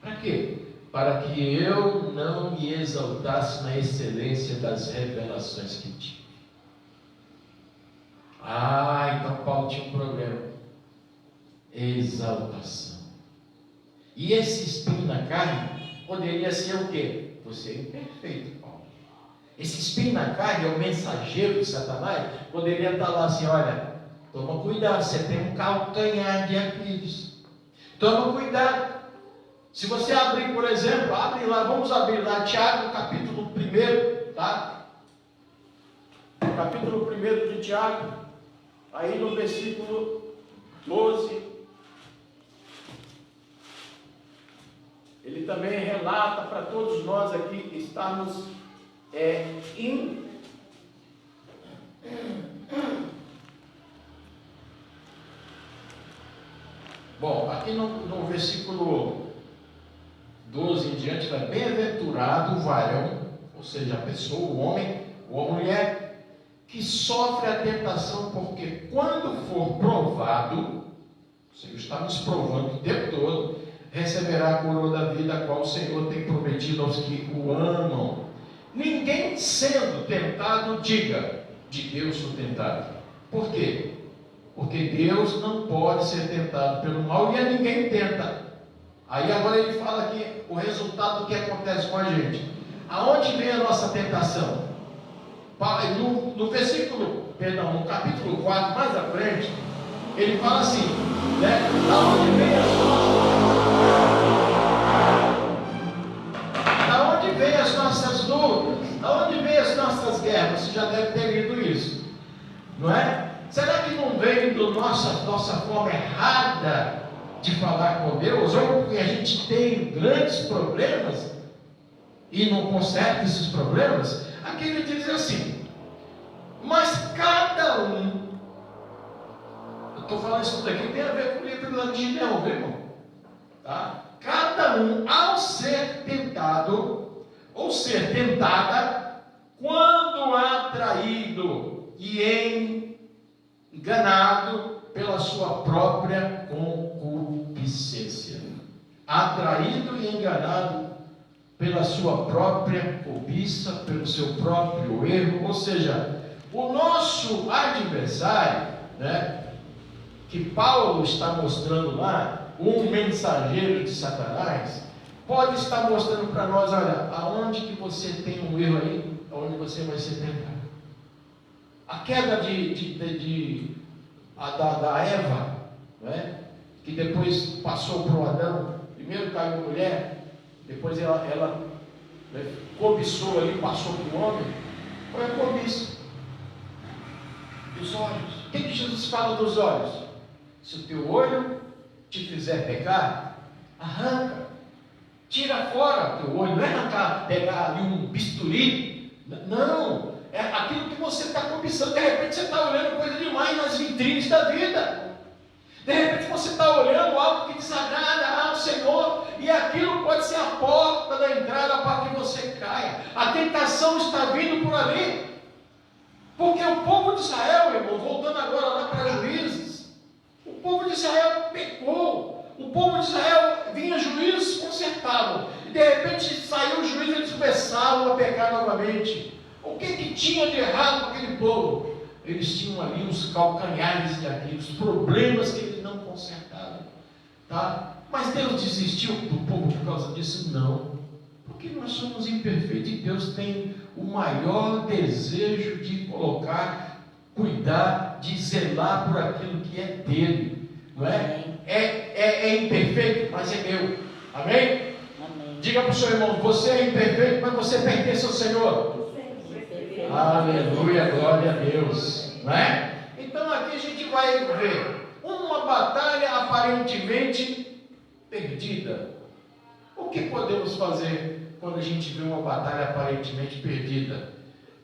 Para quê? Para que eu não me exaltasse na excelência das revelações que tive. Então Paulo tinha um problema. Exaltação. E esse espinho na carne poderia ser o quê? Você é imperfeito, Paulo. Esse espinho na carne é o mensageiro de Satanás. Poderia estar lá assim, olha, toma cuidado, você tem um calcanhar de Aquiles. Toma cuidado. Se você abrir, por exemplo, abre lá, vamos abrir lá, Tiago, capítulo 1, tá? Capítulo 1 de Tiago, aí no versículo 12, ele também relata para todos nós aqui que estamos Bom, aqui no versículo 12 em diante, vai bem-aventurado o varão, ou seja, a pessoa, o homem ou a mulher, que sofre a tentação, porque quando for provado, o Senhor está nos provando o tempo todo, receberá a coroa da vida, a qual o Senhor tem prometido aos que o amam. Ninguém sendo tentado, diga, de Deus sou tentado. Por quê? Porque Deus não pode ser tentado pelo mal e a ninguém tenta. Aí agora ele fala aqui o resultado do que acontece com a gente. Aonde vem a nossa tentação? No capítulo 4, mais à frente, ele fala assim, aonde vem as nossas dúvidas? Aonde vem as nossas guerras? Você já deve ter lido isso, não é? Será que não vem da nossa forma errada de falar com Deus? Ou porque a gente tem grandes problemas e não conserta esses problemas? Aqui ele diz assim, mas cada um, eu estou falando isso daqui, tem a ver com o livro lá de Gideão, viu, irmão? Tá? Cada um, ao ser tentado, ou ser tentada, quando atraído e enganado pela sua própria concupiscência. Atraído e enganado pela sua própria cobiça, pelo seu próprio erro. Ou seja, o nosso adversário, né, que Paulo está mostrando lá, um mensageiro de Satanás, pode estar mostrando para nós: olha, aonde que você tem um erro aí, aonde você vai ser tentado. A queda da Eva, né, que depois passou para o Adão. Primeiro caiu a mulher, depois ela né, cobiçou ali, passou para o homem. Foi a cobiça dos olhos. O que Jesus fala dos olhos? Se o teu olho te fizer pecar, arranca, tira fora o teu olho. Não é arrancar, pegar ali um bisturi, não. É aquilo que você está cobiçando. De repente você está olhando coisa demais nas vitrines da vida. De repente você está olhando algo que desagrada ao Senhor, e aquilo pode ser a porta da entrada para que você caia. A tentação está vindo por ali. Porque o povo de Israel, irmão, voltando agora lá para Juízes, o povo de Israel pecou. O povo de Israel vinha juízes, consertavam. E de repente saiu o juiz e eles começavam a pecar novamente. O que tinha de errado com aquele povo? Eles tinham ali os calcanhares daqui, os problemas que eles não consertavam. Tá? Mas Deus desistiu do povo por causa disso? Não. Porque nós somos imperfeitos e Deus tem o maior desejo de colocar, cuidar, de zelar por aquilo que é dele. Não é? É imperfeito, mas é meu. Amém? Amém. Diga para o seu irmão: você é imperfeito, mas você pertence ao Senhor. Aleluia, glória a Deus. Não é? Então aqui a gente vai ver uma batalha aparentemente perdida. O que podemos fazer quando a gente vê uma batalha aparentemente perdida?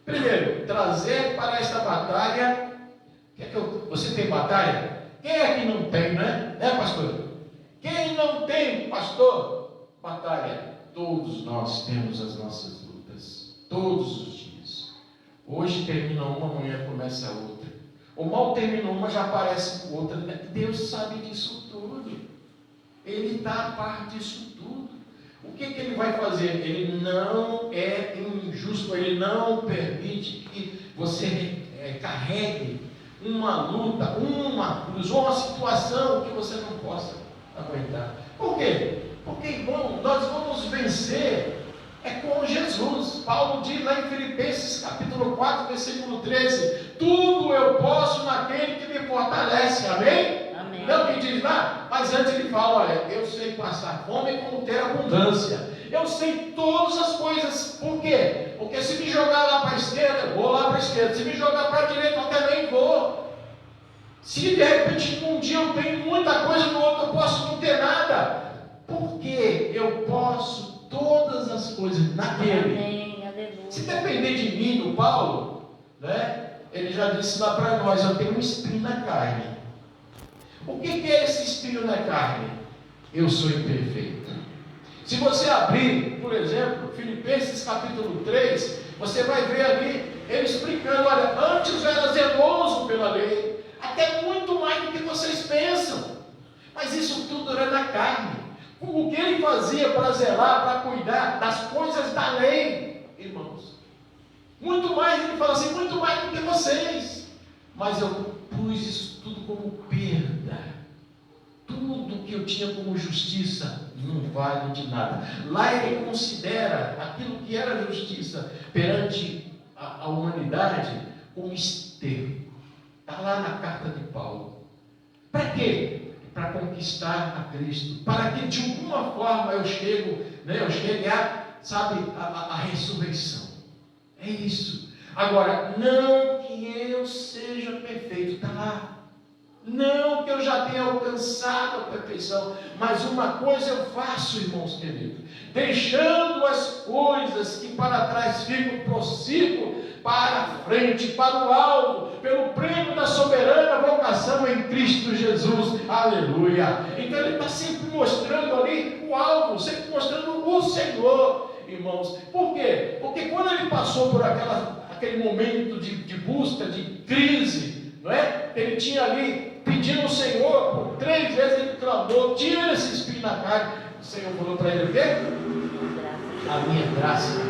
Primeiro, trazer para esta batalha. Você tem batalha? Quem é que não tem, né? Pastor? Quem não tem, pastor? Batalha. Todos nós temos as nossas lutas. Todos os dias. Hoje termina uma, amanhã começa outra. Ou mal terminou uma, já aparece outra. Deus sabe disso tudo. Ele está a par disso tudo. O que Ele vai fazer? Ele não é injusto. Ele não permite que você carregue uma luta, uma cruz, ou uma situação que você não possa aguentar. Por quê? Porque, irmão, nós vamos vencer com Jesus. Paulo diz lá em Filipenses capítulo 4, versículo 13: tudo eu posso naquele que me fortalece. Amém? Amém. Não que diz lá, mas antes ele fala: olha, eu sei passar fome como ter abundância. Eu sei todas as coisas. Por quê? Porque se me jogar lá para a esquerda, eu vou lá para a esquerda. Se me jogar para a direita, eu também vou. Se de repente um dia eu tenho muita coisa, no outro eu posso não ter nada. Porque eu posso todas as coisas naquele. Amém, aleluia. Se depender de mim, do Paulo, né, ele já disse lá para nós: eu tenho um espinho na carne. O que é esse espinho na carne? Eu sou imperfeito. Se você abrir, por exemplo, Filipenses capítulo 3, você vai ver ali ele explicando: olha, antes eu era zeloso pela lei, até muito mais do que vocês pensam, mas isso tudo era na carne. O que ele fazia para zelar, para cuidar das coisas da lei, irmãos? Muito mais, ele fala assim: muito mais do que vocês. Mas eu pus isso tudo como perda. Tudo que eu tinha como justiça não vale de nada. Lá ele considera aquilo que era justiça perante a humanidade como esterco. Está lá na carta de Paulo. Para quê? Para conquistar a Cristo, para que de alguma forma eu chegue a ressurreição. É isso. Agora, não que eu seja perfeito, está lá. Não que eu já tenha alcançado a perfeição, mas uma coisa eu faço, irmãos queridos: deixando as coisas que para trás ficam, prossigo para a frente, para o alvo, pelo prêmio da soberana vocação em Cristo Jesus. Aleluia! Então ele está sempre mostrando ali o alvo, sempre mostrando o Senhor, irmãos. Por quê? Porque quando ele passou por aquele momento de busca, de crise, não é? Ele tinha ali pedindo ao Senhor, por 3 vezes ele clamou: tira esse espinho na carne. O Senhor falou para ele o quê? A minha graça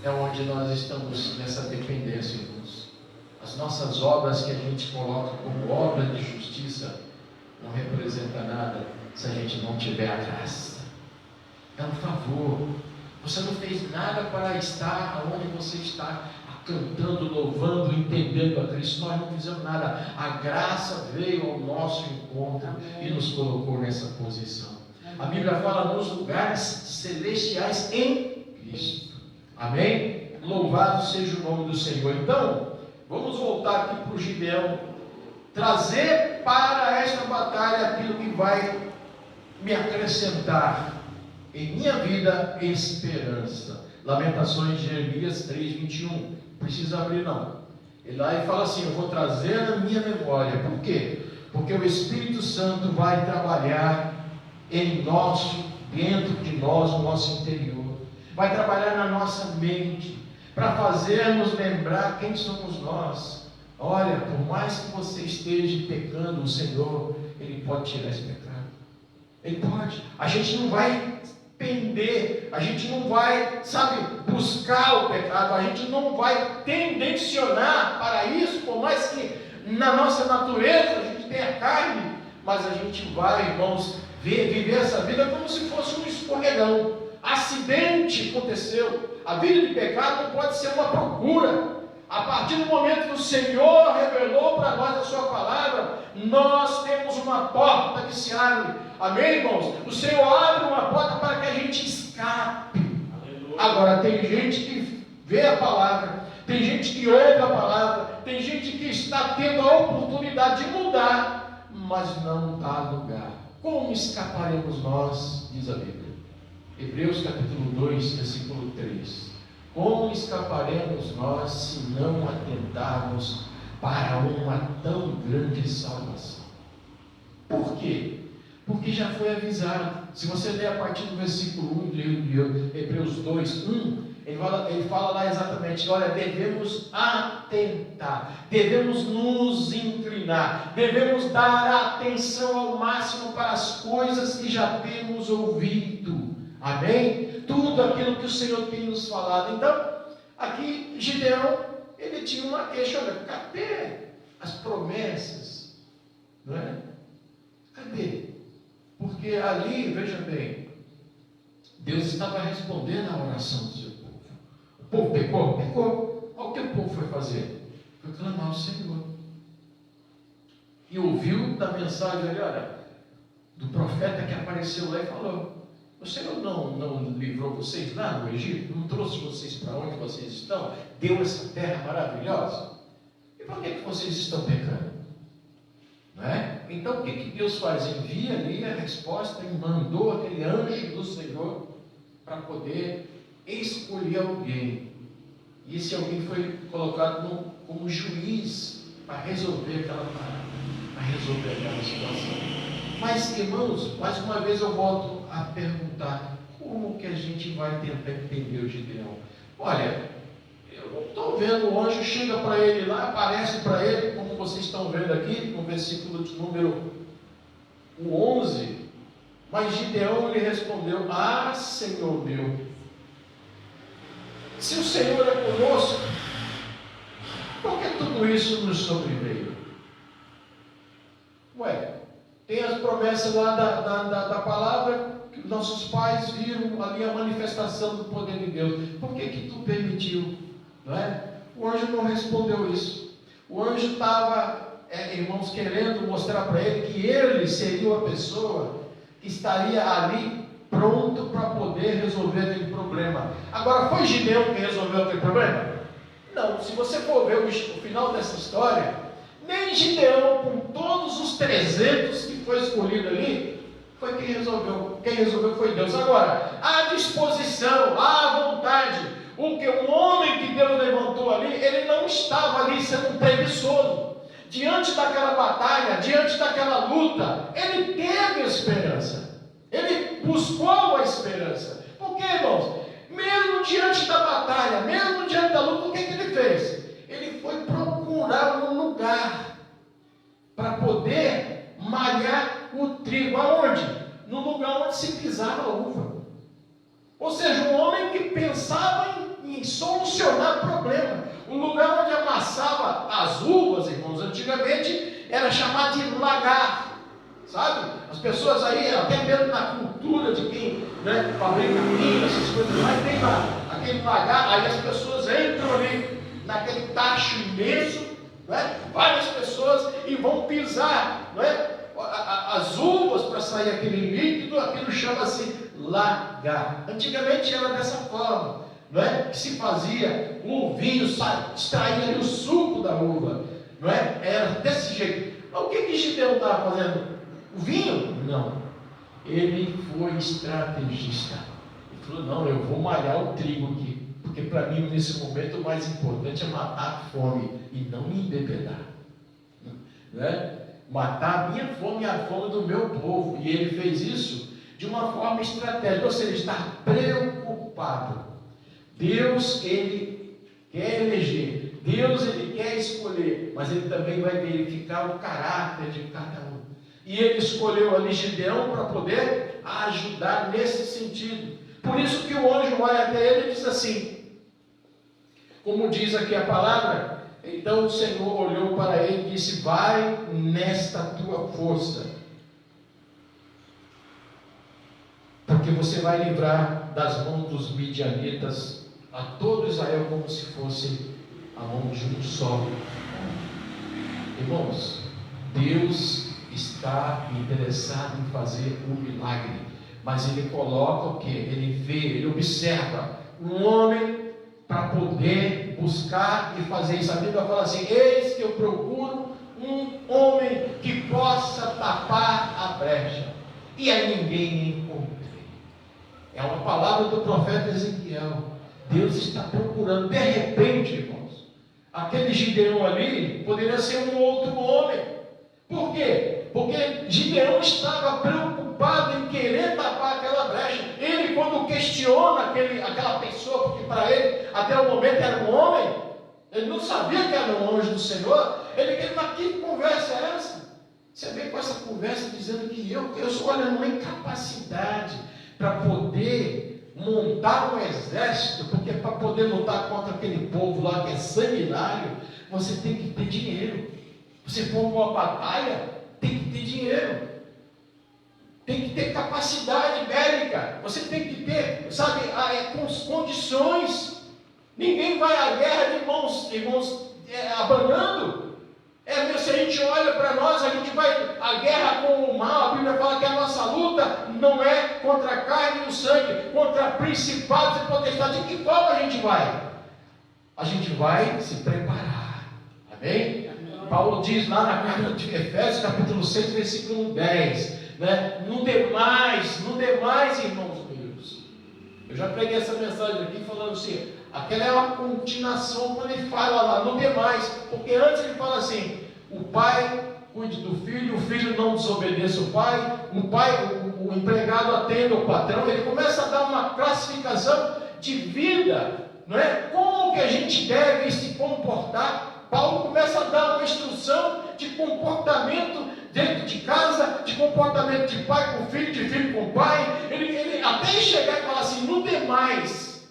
é onde nós estamos nessa dependência, irmãos. As nossas obras que a gente coloca como obra de justiça não representa nada se a gente não tiver a graça. É um favor. Você não fez nada para estar onde você está, cantando, louvando, entendendo a Cristo. Nós não fizemos nada. A graça veio ao nosso encontro e nos colocou nessa posição. A Bíblia fala nos lugares celestiais em Cristo. Amém? Louvado seja o nome do Senhor. Então, vamos voltar aqui para o Gideão. Trazer para esta batalha aquilo que vai me acrescentar em minha vida esperança. Lamentações de Jeremias 3:21. Precisa abrir não. Ele lá e fala assim: eu vou trazer na minha memória. Por quê? Porque o Espírito Santo vai trabalhar em dentro de nós, no nosso interior. Vai trabalhar na nossa mente, para fazermos lembrar quem somos nós. Olha, por mais que você esteja pecando, o Senhor, Ele pode tirar esse pecado. Ele pode. A gente não vai pender, a gente não vai, buscar o pecado, a gente não vai tendencionar para isso, por mais que na nossa natureza a gente tenha carne, mas a gente vai, irmãos, viver essa vida como se fosse um escorregão. Acidente aconteceu. A vida de pecado não pode ser uma procura. A partir do momento que o Senhor revelou para nós a sua palavra, nós temos uma porta que se abre. Amém, irmãos? O Senhor abre uma porta para que a gente escape. Aleluia. Agora, tem gente que vê a palavra, tem gente que ouve a palavra, tem gente que está tendo a oportunidade de mudar, mas não dá lugar. Como escaparemos nós, diz a Bíblia? Hebreus capítulo 2, versículo 3. Como escaparemos nós se não atentarmos para uma tão grande salvação? Por quê? Porque já foi avisado. Se você ler a partir do versículo 1 de Hebreus 2, 1, ele fala lá exatamente: olha, devemos atentar, devemos nos inclinar, devemos dar atenção ao máximo para as coisas que já temos ouvido. Amém? Tudo aquilo que o Senhor tem nos falado. Então, aqui Gideão, ele tinha uma queixa: olha, cadê as promessas? Não é? Cadê? Porque ali, veja bem, Deus estava respondendo à oração do seu povo. O povo pecou. Olha o que o povo foi fazer: foi clamar ao Senhor. E ouviu da mensagem ali, olha, do profeta que apareceu lá e falou: o Senhor não livrou vocês lá no Egito? Não trouxe vocês para onde vocês estão? Deu essa terra maravilhosa? E por que vocês estão pecando? Não é? Então o que Deus faz? Envia ali a resposta e mandou aquele anjo do Senhor para poder escolher alguém. E esse alguém foi colocado como juiz para resolver aquela parada, para resolver aquela situação. Mas, irmãos, mais uma vez eu volto a perguntar: como que a gente vai tentar entender o Gideão? Olha, eu não estou vendo, o anjo chega para ele lá, aparece para ele, como vocês estão vendo aqui, no versículo de número 11, mas Gideão lhe respondeu: ah, Senhor meu, se o Senhor é conosco, por que tudo isso nos sobreveio? Ué, tem as promessas lá da palavra, que nossos pais viram ali a manifestação do poder de Deus. Por que tu permitiu? Não é? O anjo não respondeu isso. O anjo estava, irmãos, querendo mostrar para ele que ele seria uma pessoa que estaria ali pronto para poder resolver aquele problema. Agora, foi Gideão que resolveu aquele problema? Não. Se você for ver o final dessa história, nem Gideão, com todos os 300 que foi escolhido ali, foi quem resolveu. Quem resolveu foi Deus. Agora, a disposição, a vontade, o homem que Deus levantou ali, ele não estava ali sendo preguiçoso. Diante daquela batalha, diante daquela luta, ele teve esperança. Ele buscou a esperança. Por quê, irmãos? Mesmo diante da batalha, mesmo diante da luta, o que ele fez? Ele foi procurar um lugar para poder malhar o trigo. Aonde? No lugar onde se pisava a uva. Ou seja, um homem que pensava em solucionar problema. O lugar onde amassava as uvas, irmãos, antigamente era chamado de lagar. Sabe? As pessoas aí, até mesmo na cultura de quem, né, fabrica vinho, essas coisas lá, tem lá aquele lagar, aí as pessoas entram ali naquele tacho imenso, né, várias pessoas, e vão pisar, né, as uvas para sair aquele líquido, aquilo chama-se lagar. Antigamente era dessa forma, não é? Que se fazia o vinho, extraía ali o suco da uva, não é? Era desse jeito. Mas o que Gideão estava fazendo? O vinho? Não. Ele foi estrategista. Ele falou, não, eu vou malhar o trigo aqui, porque para mim nesse momento o mais importante é matar a fome e não me embebedar, né? Matar a minha fome e a fome do meu povo. E ele fez isso de uma forma estratégica, ou seja, estar preocupado. Deus, ele quer eleger, Deus, ele quer escolher, mas ele também vai verificar o caráter de cada um. E ele escolheu ali Gideão para poder ajudar nesse sentido. Por isso que o anjo vai até ele e diz assim, como diz aqui a palavra, então o Senhor olhou para ele e disse, vai nesta tua força, porque você vai livrar das mãos dos midianitas a todo Israel como se fosse a mão de um só. Irmãos, Deus está interessado em fazer um milagre, mas Ele coloca o que? Ele vê, Ele observa um homem para poder buscar e fazer isso. A Bíblia fala assim, eis que eu procuro um homem que possa tapar a brecha, e aí ninguém encontrei. É uma palavra do profeta Ezequiel. Deus está procurando, de repente, irmãos, aquele Gideão ali poderia ser um outro homem. Por quê? Porque Gideão estava preocupado em querer tapar aquela brecha. Ele, quando questiona aquela pessoa, porque para ele até o momento era um homem, ele não sabia que era um anjo do Senhor, ele mas que conversa é essa? Você vem com essa conversa dizendo que eu sou, olha, uma incapacidade para poder montar um exército, porque para poder lutar contra aquele povo lá que é sanguinário, você tem que ter dinheiro. Você for uma batalha, tem que ter dinheiro, tem que ter capacidade bélica, você tem que ter, sabe, condições. Ninguém vai à guerra de irmãos abanando. Se a gente olha para nós, a gente vai à guerra com o mal. A Bíblia fala que a nossa luta não é contra a carne e o sangue, contra principados e potestades. De que forma a gente vai? A gente vai se preparar. Amém? Paulo diz lá na carta de Efésios, capítulo 6, versículo 10, né? Não demais, irmãos meus. Eu já preguei essa mensagem aqui falando assim, aquela é uma continuação quando ele fala lá, não demais, porque antes ele fala assim, o pai cuide do filho, o filho não desobedeça o pai, o empregado atenda o patrão. Ele começa a dar uma classificação de vida, não é? Como que a gente deve se comportar. Paulo começa a dar uma instrução de comportamento dentro de casa, de comportamento de pai com filho, de filho com pai. Ele até chegar e falar assim, no demais,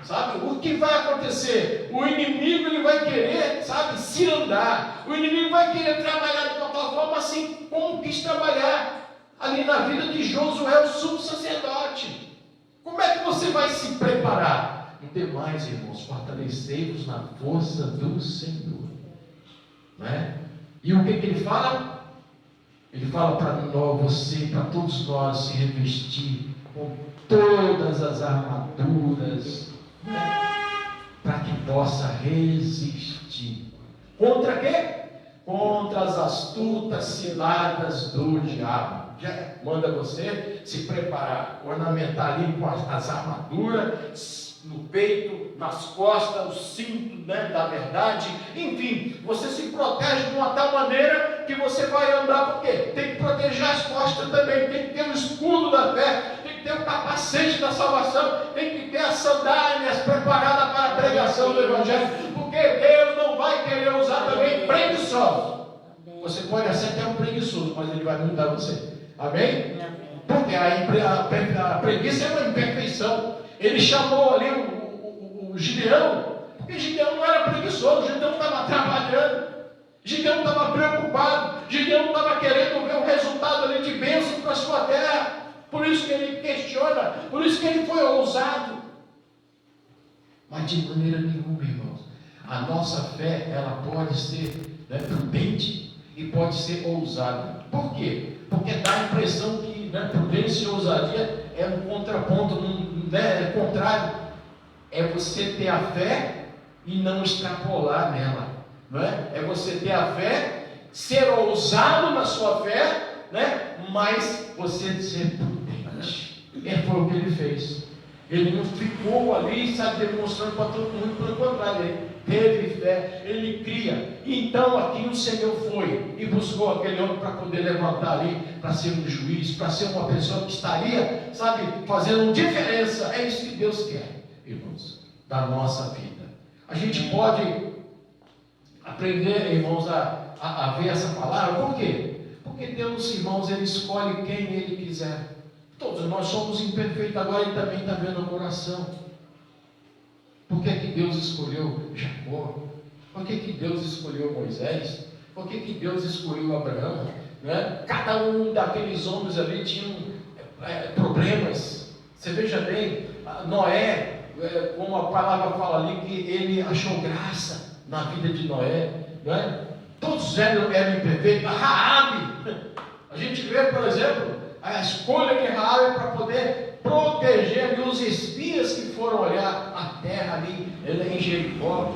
sabe, o que vai acontecer? O inimigo ele vai querer, sabe, se andar. O inimigo vai querer trabalhar de uma tal forma assim como quis trabalhar ali na vida de Josué, o sumo sacerdote. Como é que você vai se preparar? No demais, irmãos, fortalecei-vos na força do Senhor, né? E o que ele fala? Ele fala para você, para todos nós, se revestir com todas as armaduras, né? Para que possa resistir. Contra quê? Contra as astutas ciladas do diabo. Já manda você se preparar, ornamentar ali com as armaduras, no peito, nas costas, o cinto, né, da verdade. Enfim, você se protege de uma tal maneira que você vai andar, porque tem que proteger as costas também, tem que ter o escudo da fé, tem que ter o capacete da salvação, tem que ter as sandálias preparadas para a pregação do Evangelho, porque Deus não vai querer usar também preguiçosos. Você pode ser até um preguiçoso, mas Ele vai mudar você. Amém? Amém. Porque a premissa é uma imperfeição. Ele chamou ali o Gideão, porque Gideão não era preguiçoso, Gideão estava trabalhando, Gideão estava preocupado, Gideão estava querendo ver o resultado ali de bênção para a sua terra. Por isso que ele questiona, por isso que ele foi ousado. Mas de maneira nenhuma, irmãos, a nossa fé, ela pode ser prudente e pode ser ousada. Por quê? Porque dá a impressão que prudência e ousadia é um contraponto, é contrário. É você ter a fé e não extrapolar nela, não é? É você ter a fé, ser ousado na sua fé, mas você ser prudente. Foi o que ele fez. Ele não ficou ali, demonstrando para todo mundo, pelo contrário, ele teve fé, ele cria. Então aqui o Senhor foi e buscou aquele homem para poder levantar ali, para ser um juiz, para ser uma pessoa que estaria, fazendo diferença. É isso que Deus quer, irmãos, da nossa vida. A gente pode aprender, irmãos, a ver essa palavra. Por quê? Porque Deus, irmãos, Ele escolhe quem Ele quiser. Todos nós somos imperfeitos, agora Ele também está vendo o coração. Por que Deus escolheu Jacó? Por que Deus escolheu Moisés? Por que Deus escolheu Abraão? Cada um daqueles homens ali tinha problemas. Você veja bem, Noé, como a palavra fala ali, que ele achou graça na vida de Noé. Todos eram imperfeitos. Raabe, a gente vê, por exemplo, a escolha de Raabe para poder proteger ali os espias que foram olhar a terra ali em Jericó.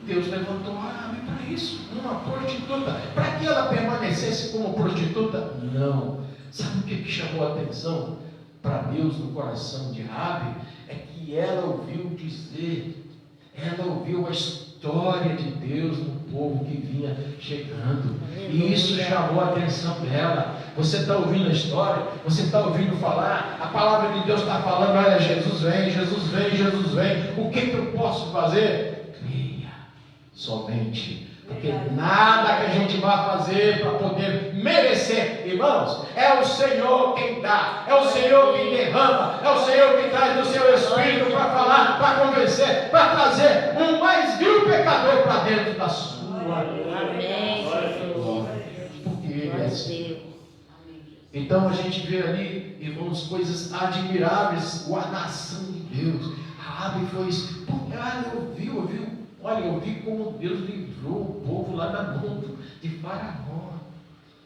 Deus levantou Raabe para isso, uma prostituta, para que ela permanecesse como prostituta? Não. Sabe o que chamou a atenção para Deus no coração de Raabe? É que ela ouviu dizer, ela ouviu a história de Deus no povo que vinha chegando, e isso chamou a atenção dela. Você está ouvindo a história, você está ouvindo falar, a palavra de Deus está falando: olha, Jesus vem, Jesus vem, Jesus vem. O que eu posso fazer? Creia somente, porque nada que a gente vai fazer para poder merecer, irmãos, é o Senhor quem dá, é o Senhor quem derrama, é o Senhor que traz o seu Espírito para falar, para convencer, para trazer um mais vil pecador para dentro da sua. Amém, Jesus. Porque Ele é assim. Então a gente vê ali, irmãos, coisas admiráveis, a nação de Deus. Raabe foi isso. Ouviu. Olha, eu vi como Deus livrou o povo lá da mão de Faraó.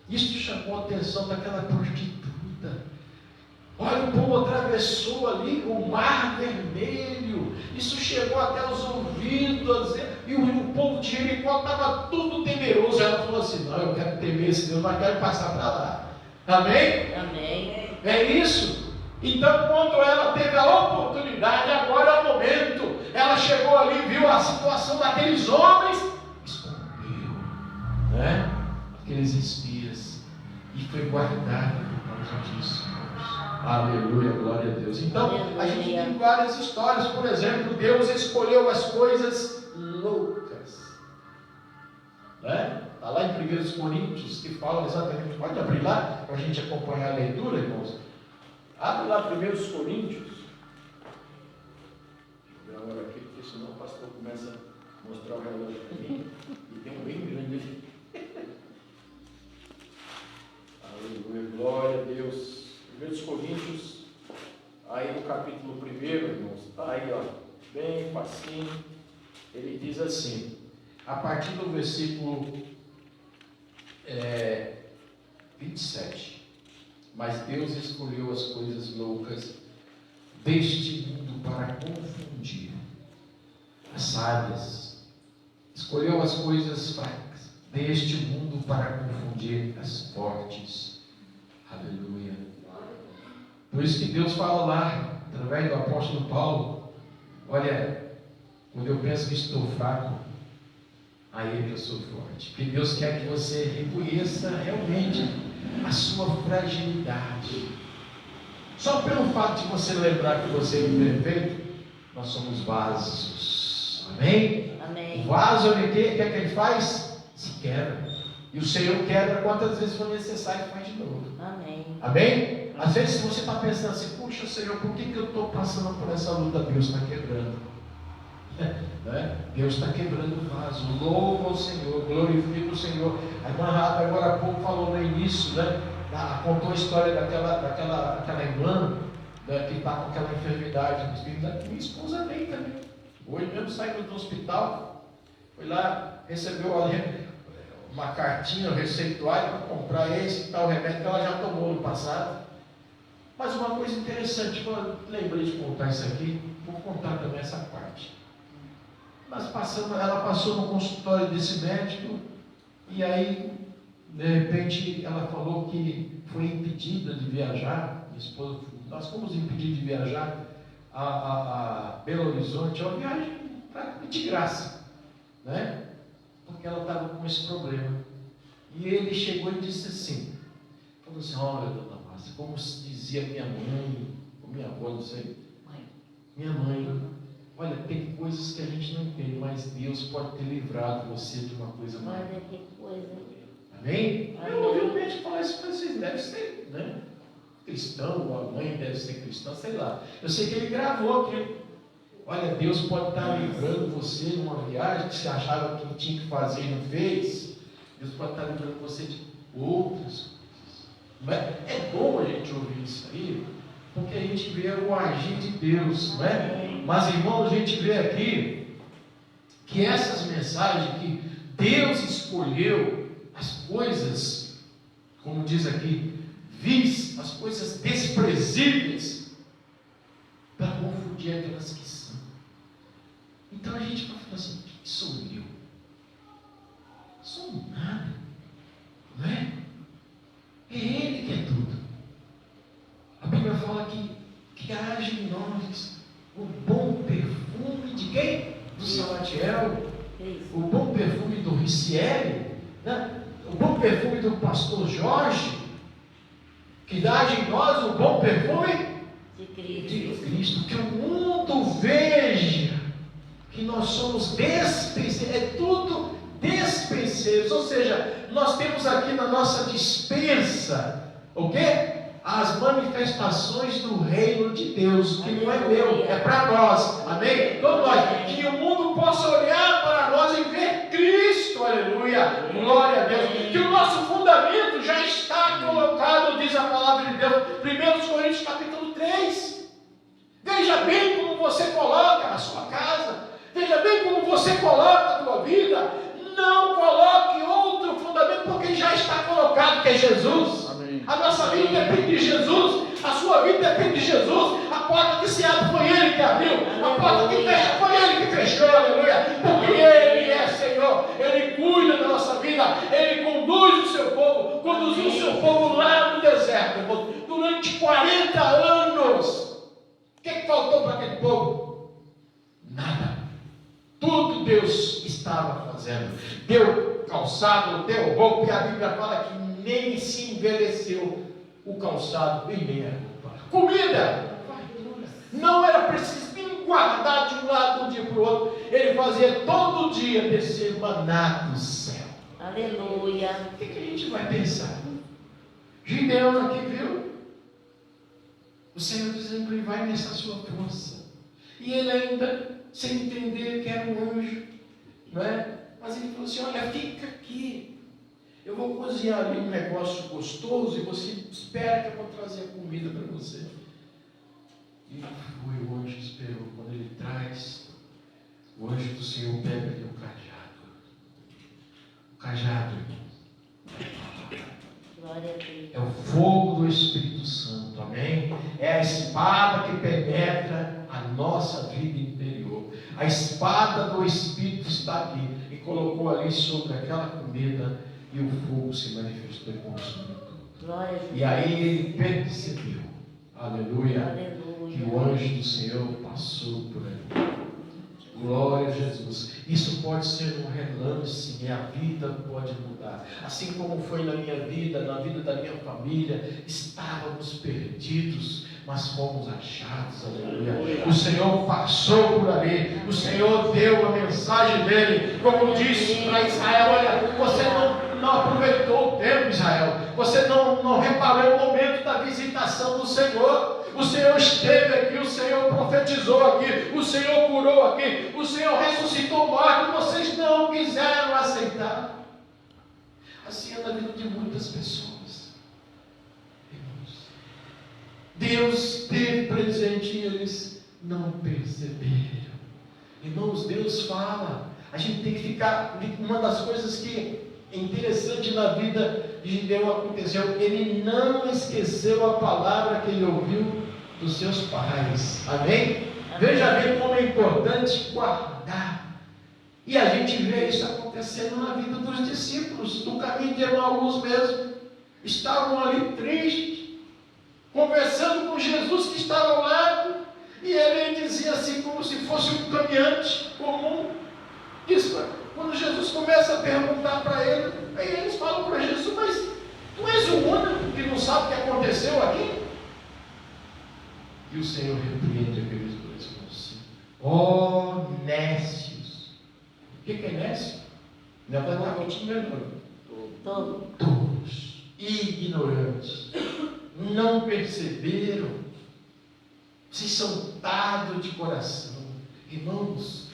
Isso chamou a atenção daquela prostituta. Olha, o povo atravessou ali o Mar Vermelho. Isso chegou até os ouvidos. E o povo de Jericó estava tudo temeroso. Ela falou assim: não, eu quero temer esse Deus, mas quero passar para lá. Amém? Amém. É isso. Então, quando ela teve a oportunidade, agora é o momento. Ela chegou ali, viu a situação daqueles homens, escondeu, aqueles espias, e foi guardada por causa disso. Aleluia, glória a Deus. Então, a gente tem várias histórias. Por exemplo, Deus escolheu as coisas loucas. Está lá em 1 Coríntios, que fala exatamente. Pode abrir lá para a gente acompanhar a leitura, irmãos. Abre lá 1 Coríntios. Deixa eu ver agora aqui, porque senão o pastor começa a mostrar o relógio para mim. E tem um bem grande aqui. Aleluia, glória a Deus. 1 Coríntios, aí no capítulo 1, irmãos, está aí, ó, bem facinho. Ele diz assim, a partir do versículo 27. Mas Deus escolheu as coisas loucas deste mundo para confundir as sábias. Escolheu as coisas fracas deste mundo para confundir as fortes. Aleluia. Por isso que Deus fala lá, através do apóstolo Paulo: olha, quando eu penso que estou fraco, aí é que eu sou forte. Porque Deus quer que você reconheça realmente a sua fragilidade. Só pelo fato de você lembrar que você é imperfeito, nós somos vasos. Amém? Amém. O vaso, o que é que ele faz? Se quebra. E o Senhor quebra quantas vezes for necessário e faz de novo. Amém. Amém? Às vezes você está pensando assim, puxa Senhor, por que eu estou passando por essa luta? Deus está quebrando. Né? Deus está quebrando o vaso. Louva o Senhor, glorifica o Senhor. A irmã Rata agora há pouco falou no início, né? Contou a história daquela irmã, né, que está com aquela enfermidade do espírito. Minha esposa nem também. Hoje mesmo saiu do hospital, foi lá, recebeu ali uma cartinha, um receituário para comprar esse e tal remédio que ela já tomou no passado. Mas uma coisa interessante, eu lembrei de contar isso aqui, vou contar também essa parte. Ela passou no consultório desse médico e aí, de repente, ela falou que foi impedida de viajar. Minha esposa, nós fomos impedidos de viajar a Belo Horizonte, é uma viagem praticamente de graça, né? Porque ela estava com esse problema. E ele chegou e disse assim, falou assim, olha, dona Márcia, como se dizia minha mãe, ou minha avó, não sei, minha mãe, olha, tem coisas que a gente não entende, mas Deus pode ter livrado você de uma coisa maior. Olha que coisa. Amém? Eu ouvi o médico falar isso para vocês, deve ser, né? Cristão, ou a mãe deve ser cristã, sei lá. Eu sei que ele gravou aquilo. Olha, Deus pode estar livrando você de uma viagem que você achava que tinha que fazer e não fez. Deus pode estar livrando você de outras coisas. É bom a gente ouvir isso aí, porque a gente vê o agir de Deus, não é? Mas, irmãos, a gente vê aqui que essas mensagens que Deus escolheu as coisas, como diz aqui, vis, as coisas desprezíveis, para confundir aquelas que são. Então a gente vai falar assim, quem sou eu? Sou nada, não é? É Ele que é tudo. A Bíblia fala que age em nós o bom perfume de quem? Do Salatiel, o bom perfume do Ricieri, né? O bom perfume do pastor Jorge, que age em nós o bom perfume de Cristo. De Cristo, que o mundo veja que nós somos despenseiros, é tudo despenseiros, ou seja, nós temos aqui na nossa dispensa, o quê? As manifestações do reino de Deus, que não é meu, é para nós, amém? Todos nós, que o mundo possa olhar para nós e ver Cristo, aleluia, glória a Deus, que o nosso fundamento já está colocado, diz a palavra de Deus, 1 Coríntios capítulo 3, veja bem como você coloca a sua casa, veja bem como você coloca a tua vida, não coloque outro fundamento, porque já está colocado, que é Jesus. A nossa vida depende de Jesus, a sua vida depende de Jesus. A porta que se abre foi Ele que abriu, a porta que fecha foi Ele que fechou, aleluia, porque Ele é Senhor, Ele cuida da nossa vida, Ele conduz o seu povo, conduziu o seu povo lá no deserto, durante 40 anos. O que faltou para aquele povo? Nada. Tudo Deus estava fazendo. Deu calçado, deu roupa, e a Bíblia fala que nem se envelheceu o calçado e nem a roupa. Comida! Não era preciso nem guardar de um lado, de um dia para o outro. Ele fazia todo dia descer maná do céu. Aleluia. O que a gente vai pensar? Gideão aqui, viu? O Senhor dizendo que ele vai nessa sua força. E ele ainda, sem entender que era um anjo, não é? Mas ele falou assim, olha, fica aqui. Eu vou cozinhar ali um negócio gostoso e você espera que eu vou trazer a comida para você. E foi o anjo que esperou. Quando ele traz, o anjo do Senhor pega ali o cajado. O cajado é o fogo do Espírito Santo, amém? É a espada que penetra a nossa vida interior. A espada do Espírito está aqui e colocou ali sobre aquela comida. E o fogo se manifestou e consumiu tudo. E aí ele percebeu, aleluia, que o anjo do Senhor passou por ali. Glória a Jesus. Isso pode ser um relance e a vida pode mudar. Assim como foi na minha vida, na vida da minha família, estávamos perdidos, mas fomos achados, aleluia. O Senhor passou por ali, o Senhor deu a mensagem dele, como disse para Israel, olha, você não aproveitou o tempo, Israel. Você não reparou o momento da visitação do Senhor. O Senhor esteve aqui, o Senhor profetizou aqui, o Senhor curou aqui, o Senhor ressuscitou morto, e vocês não quiseram aceitar. Assim é na vida de muitas pessoas. Irmãos, Deus teve presente e eles não perceberam. Irmãos, Deus fala. A gente tem que ficar. Uma das coisas que é interessante na vida de Gideão aconteceu, ele não esqueceu a palavra que ele ouviu dos seus pais. Amém? Veja bem como é importante guardar. E a gente vê isso acontecendo na vida dos discípulos, no caminho de Emaús mesmo. Estavam ali tristes, conversando com Jesus que estava ao lado, e ele dizia assim, como se fosse um caminhante comum. Isso, quando Jesus começa a perguntar para ele, aí eles falam para Jesus, mas tu és o único que não sabe o que aconteceu aqui? E o Senhor repreende aqueles dois com assim: ó nécios. O que é nécio? Não é todos ignorantes, não perceberam, vocês são tardos de coração, irmãos,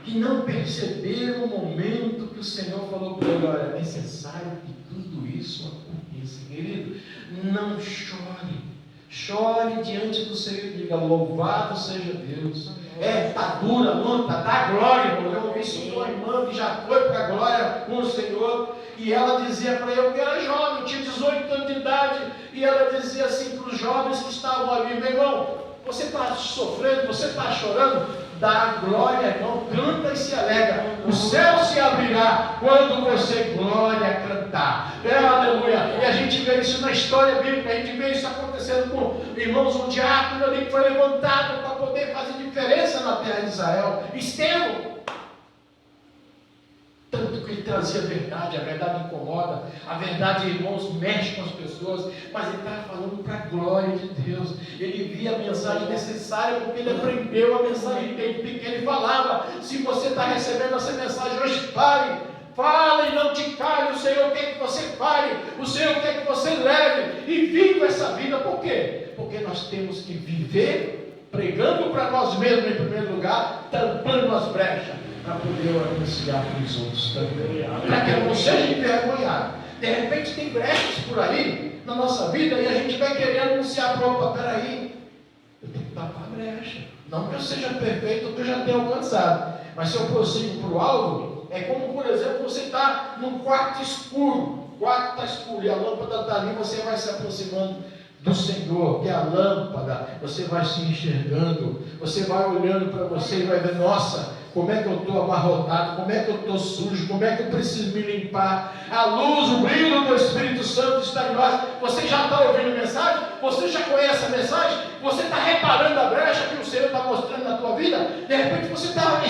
que não perceberam o momento que o Senhor falou para ele: olha, é necessário que tudo isso aconteça. Querido, não chore. Chore diante do Senhor e diga: louvado seja Deus. Está dura a luta, dá glória. Eu ouvi isso com a irmã que já foi para a glória com o Senhor. E ela dizia para eu que era jovem, tinha 18 anos de idade. E ela dizia assim para os jovens que estavam ali: meu irmão, você está sofrendo, você está chorando, dá glória, irmão, canta e se alegra. O céu se abrirá quando você glória cantar. Aleluia. E a gente vê isso na história bíblica, a gente vê isso acontecendo com irmãos, um diácono ali que foi levantado para poder fazer diferença na terra de Israel. Estevão. Tanto que ele trazia a verdade incomoda, a verdade, irmãos, mexe com as pessoas, mas ele estava falando para a glória de Deus. Ele via a mensagem necessária, porque ele aprendeu a mensagem dele, porque ele falava: se você está recebendo essa mensagem hoje, fale e não te cale. O Senhor quer que você fale, o Senhor quer que você leve e viva essa vida. Por quê? Porque nós temos que viver pregando para nós mesmos em primeiro lugar, tampando as brechas, para poder anunciar para os outros também, para que eu não seja envergonhado. De repente tem brechas por aí na nossa vida e a gente vai querer anunciar para o outro: peraí, eu tenho que tapar a brecha. Não que eu seja perfeito ou que eu já tenha alcançado, mas se eu prossigo para o alvo, é como, por exemplo, você está num quarto escuro, o quarto está escuro e a lâmpada está ali, você vai se aproximando do Senhor, que é a lâmpada, você vai se enxergando, você vai olhando para você e vai ver: nossa, como é que eu estou amarrotado, como é que eu estou sujo, como é que eu preciso me limpar. A luz, o brilho do Espírito Santo está em nós. Você já está ouvindo a mensagem? Você já conhece a mensagem? Você está reparando a brecha que o Senhor está mostrando na tua vida? De repente você está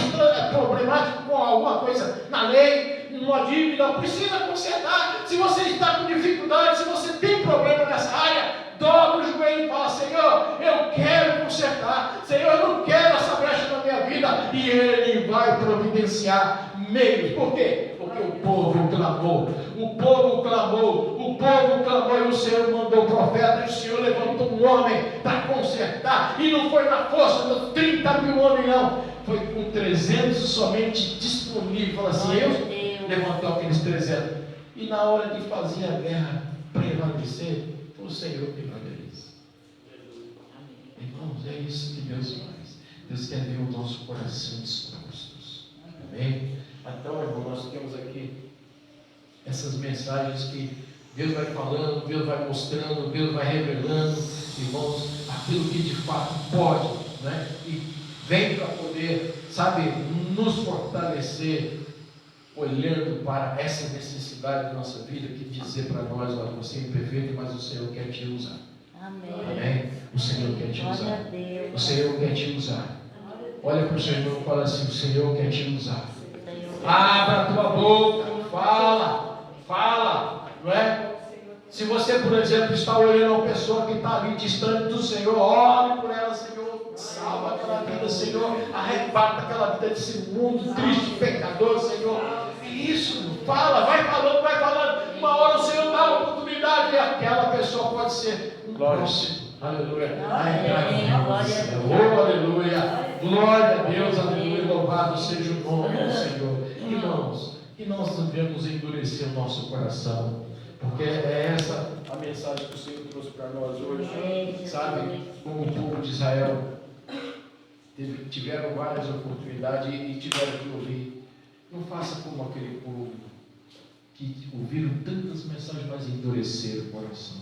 problemático com alguma coisa na lei, numa dívida, precisa consertar. Se você está com dificuldade, se você tem problema nessa área, dobra o joelho e fala: Senhor, eu quero consertar. Senhor, eu não quero essa brecha na minha vida. E Ele vai providenciar meios. Por quê? Porque o povo clamou. O povo clamou. O povo clamou. E o Senhor mandou o profeta. E o Senhor levantou um homem para consertar. E não foi na força dos 30 mil homens, não. Foi com 300 somente disponível. Fala assim: eu levantou aqueles 300. E na hora de fazer a guerra prevalecer, o Senhor que valoriza. Irmãos, é isso que Deus faz. Deus quer ver o nosso coração dispostos. Amém? Então, irmão, nós temos aqui essas mensagens que Deus vai falando, Deus vai mostrando, Deus vai revelando, irmãos, aquilo que de fato pode, né? E vem para poder, sabe, nos fortalecer, olhando para essa necessidade da nossa vida, que dizer para nós: olha, você é imperfeito, mas o Senhor quer te usar. Amém. Amém? O Senhor quer te Glória usar. a Deus. O Senhor quer te usar. Olha para o seu irmão e fala assim: o Senhor quer te usar. Abra a tua boca, fala, não é? Se você, por exemplo, está olhando uma pessoa que está ali distante do Senhor, ore por ela: Senhor, salva aquela vida, Senhor, arrebata aquela vida desse mundo triste, pecador, Senhor. isso, fala, vai falando. Uma hora o Senhor dá a oportunidade e aquela pessoa pode ser um próximo. Aleluia. Oh, aleluia. Glória a Deus, aleluia. Louvado seja o nome do Senhor. Irmãos, que nós devemos endurecer o nosso coração, porque é essa a mensagem que o Senhor trouxe para nós hoje. Sabe, como o povo de Israel tiveram várias oportunidades e tiveram que ouvir. Não faça como aquele povo que ouviram tantas mensagens, mas endureceram o coração.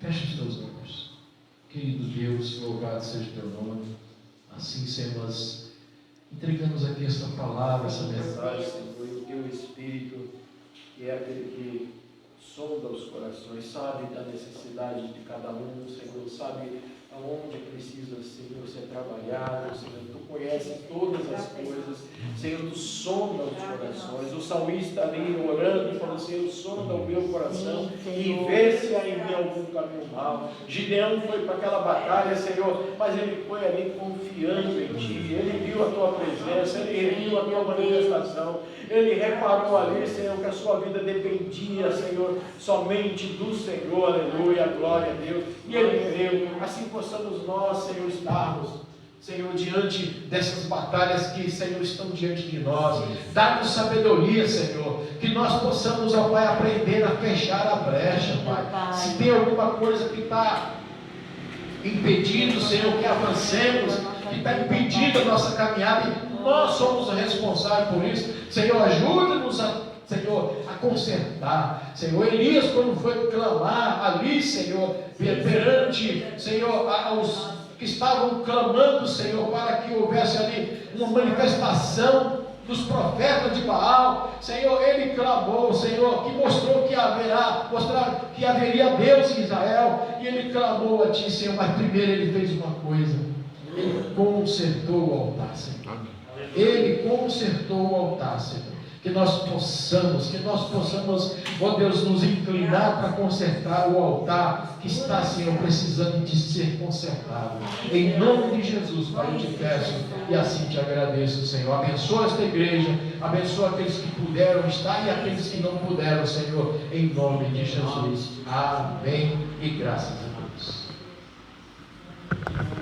Feche os teus olhos. Querido Deus, louvado seja o teu nome. Assim, Senhor, nós entregamos aqui esta palavra, essa mensagem, Senhor, e o teu Espírito, que é aquele que sonda os corações, sabe da necessidade de cada um, Senhor, sabe aonde precisa, Senhor, ser trabalhado, Senhor, tu conheces todas as coisas, Senhor, tu sonda os corações. O salmista ali orando e falando, Senhor, sonda o meu coração e vê se há em mim algum caminho mau. Gideão foi para aquela batalha, Senhor, mas ele foi ali confiando em ti, ele viu a tua presença, ele viu a tua manifestação, ele reparou ali, Senhor, que a sua vida dependia, Senhor, somente do Senhor, aleluia, glória a Deus, e ele creu. Assim possamos nós, Senhor, estarmos, Senhor, diante dessas batalhas que, Senhor, estão diante de nós. Dá-nos sabedoria, Senhor, que nós possamos, ó Pai, aprender a fechar a brecha, Pai. Se tem alguma coisa que está impedindo, Senhor, que avancemos, que está impedindo a nossa caminhada, e nós somos responsáveis por isso, Senhor, ajuda-nos Senhor, a consertar. Senhor, Elias, quando foi clamar ali, Senhor, perante, Senhor, aos que estavam clamando, Senhor, para que houvesse ali uma manifestação dos profetas de Baal, Senhor, ele clamou, Senhor, que mostrou que haveria Deus em Israel, e ele clamou a Ti, Senhor, mas primeiro ele fez uma coisa, ele consertou o altar, Senhor. Ele consertou o altar, Senhor. Que nós possamos, ó Deus, nos inclinar para consertar o altar que está, Senhor, precisando de ser consertado. Em nome de Jesus, Pai, eu te peço e assim te agradeço, Senhor. Abençoa esta igreja, abençoa aqueles que puderam estar e aqueles que não puderam, Senhor, em nome de Jesus. Amém e graças a Deus.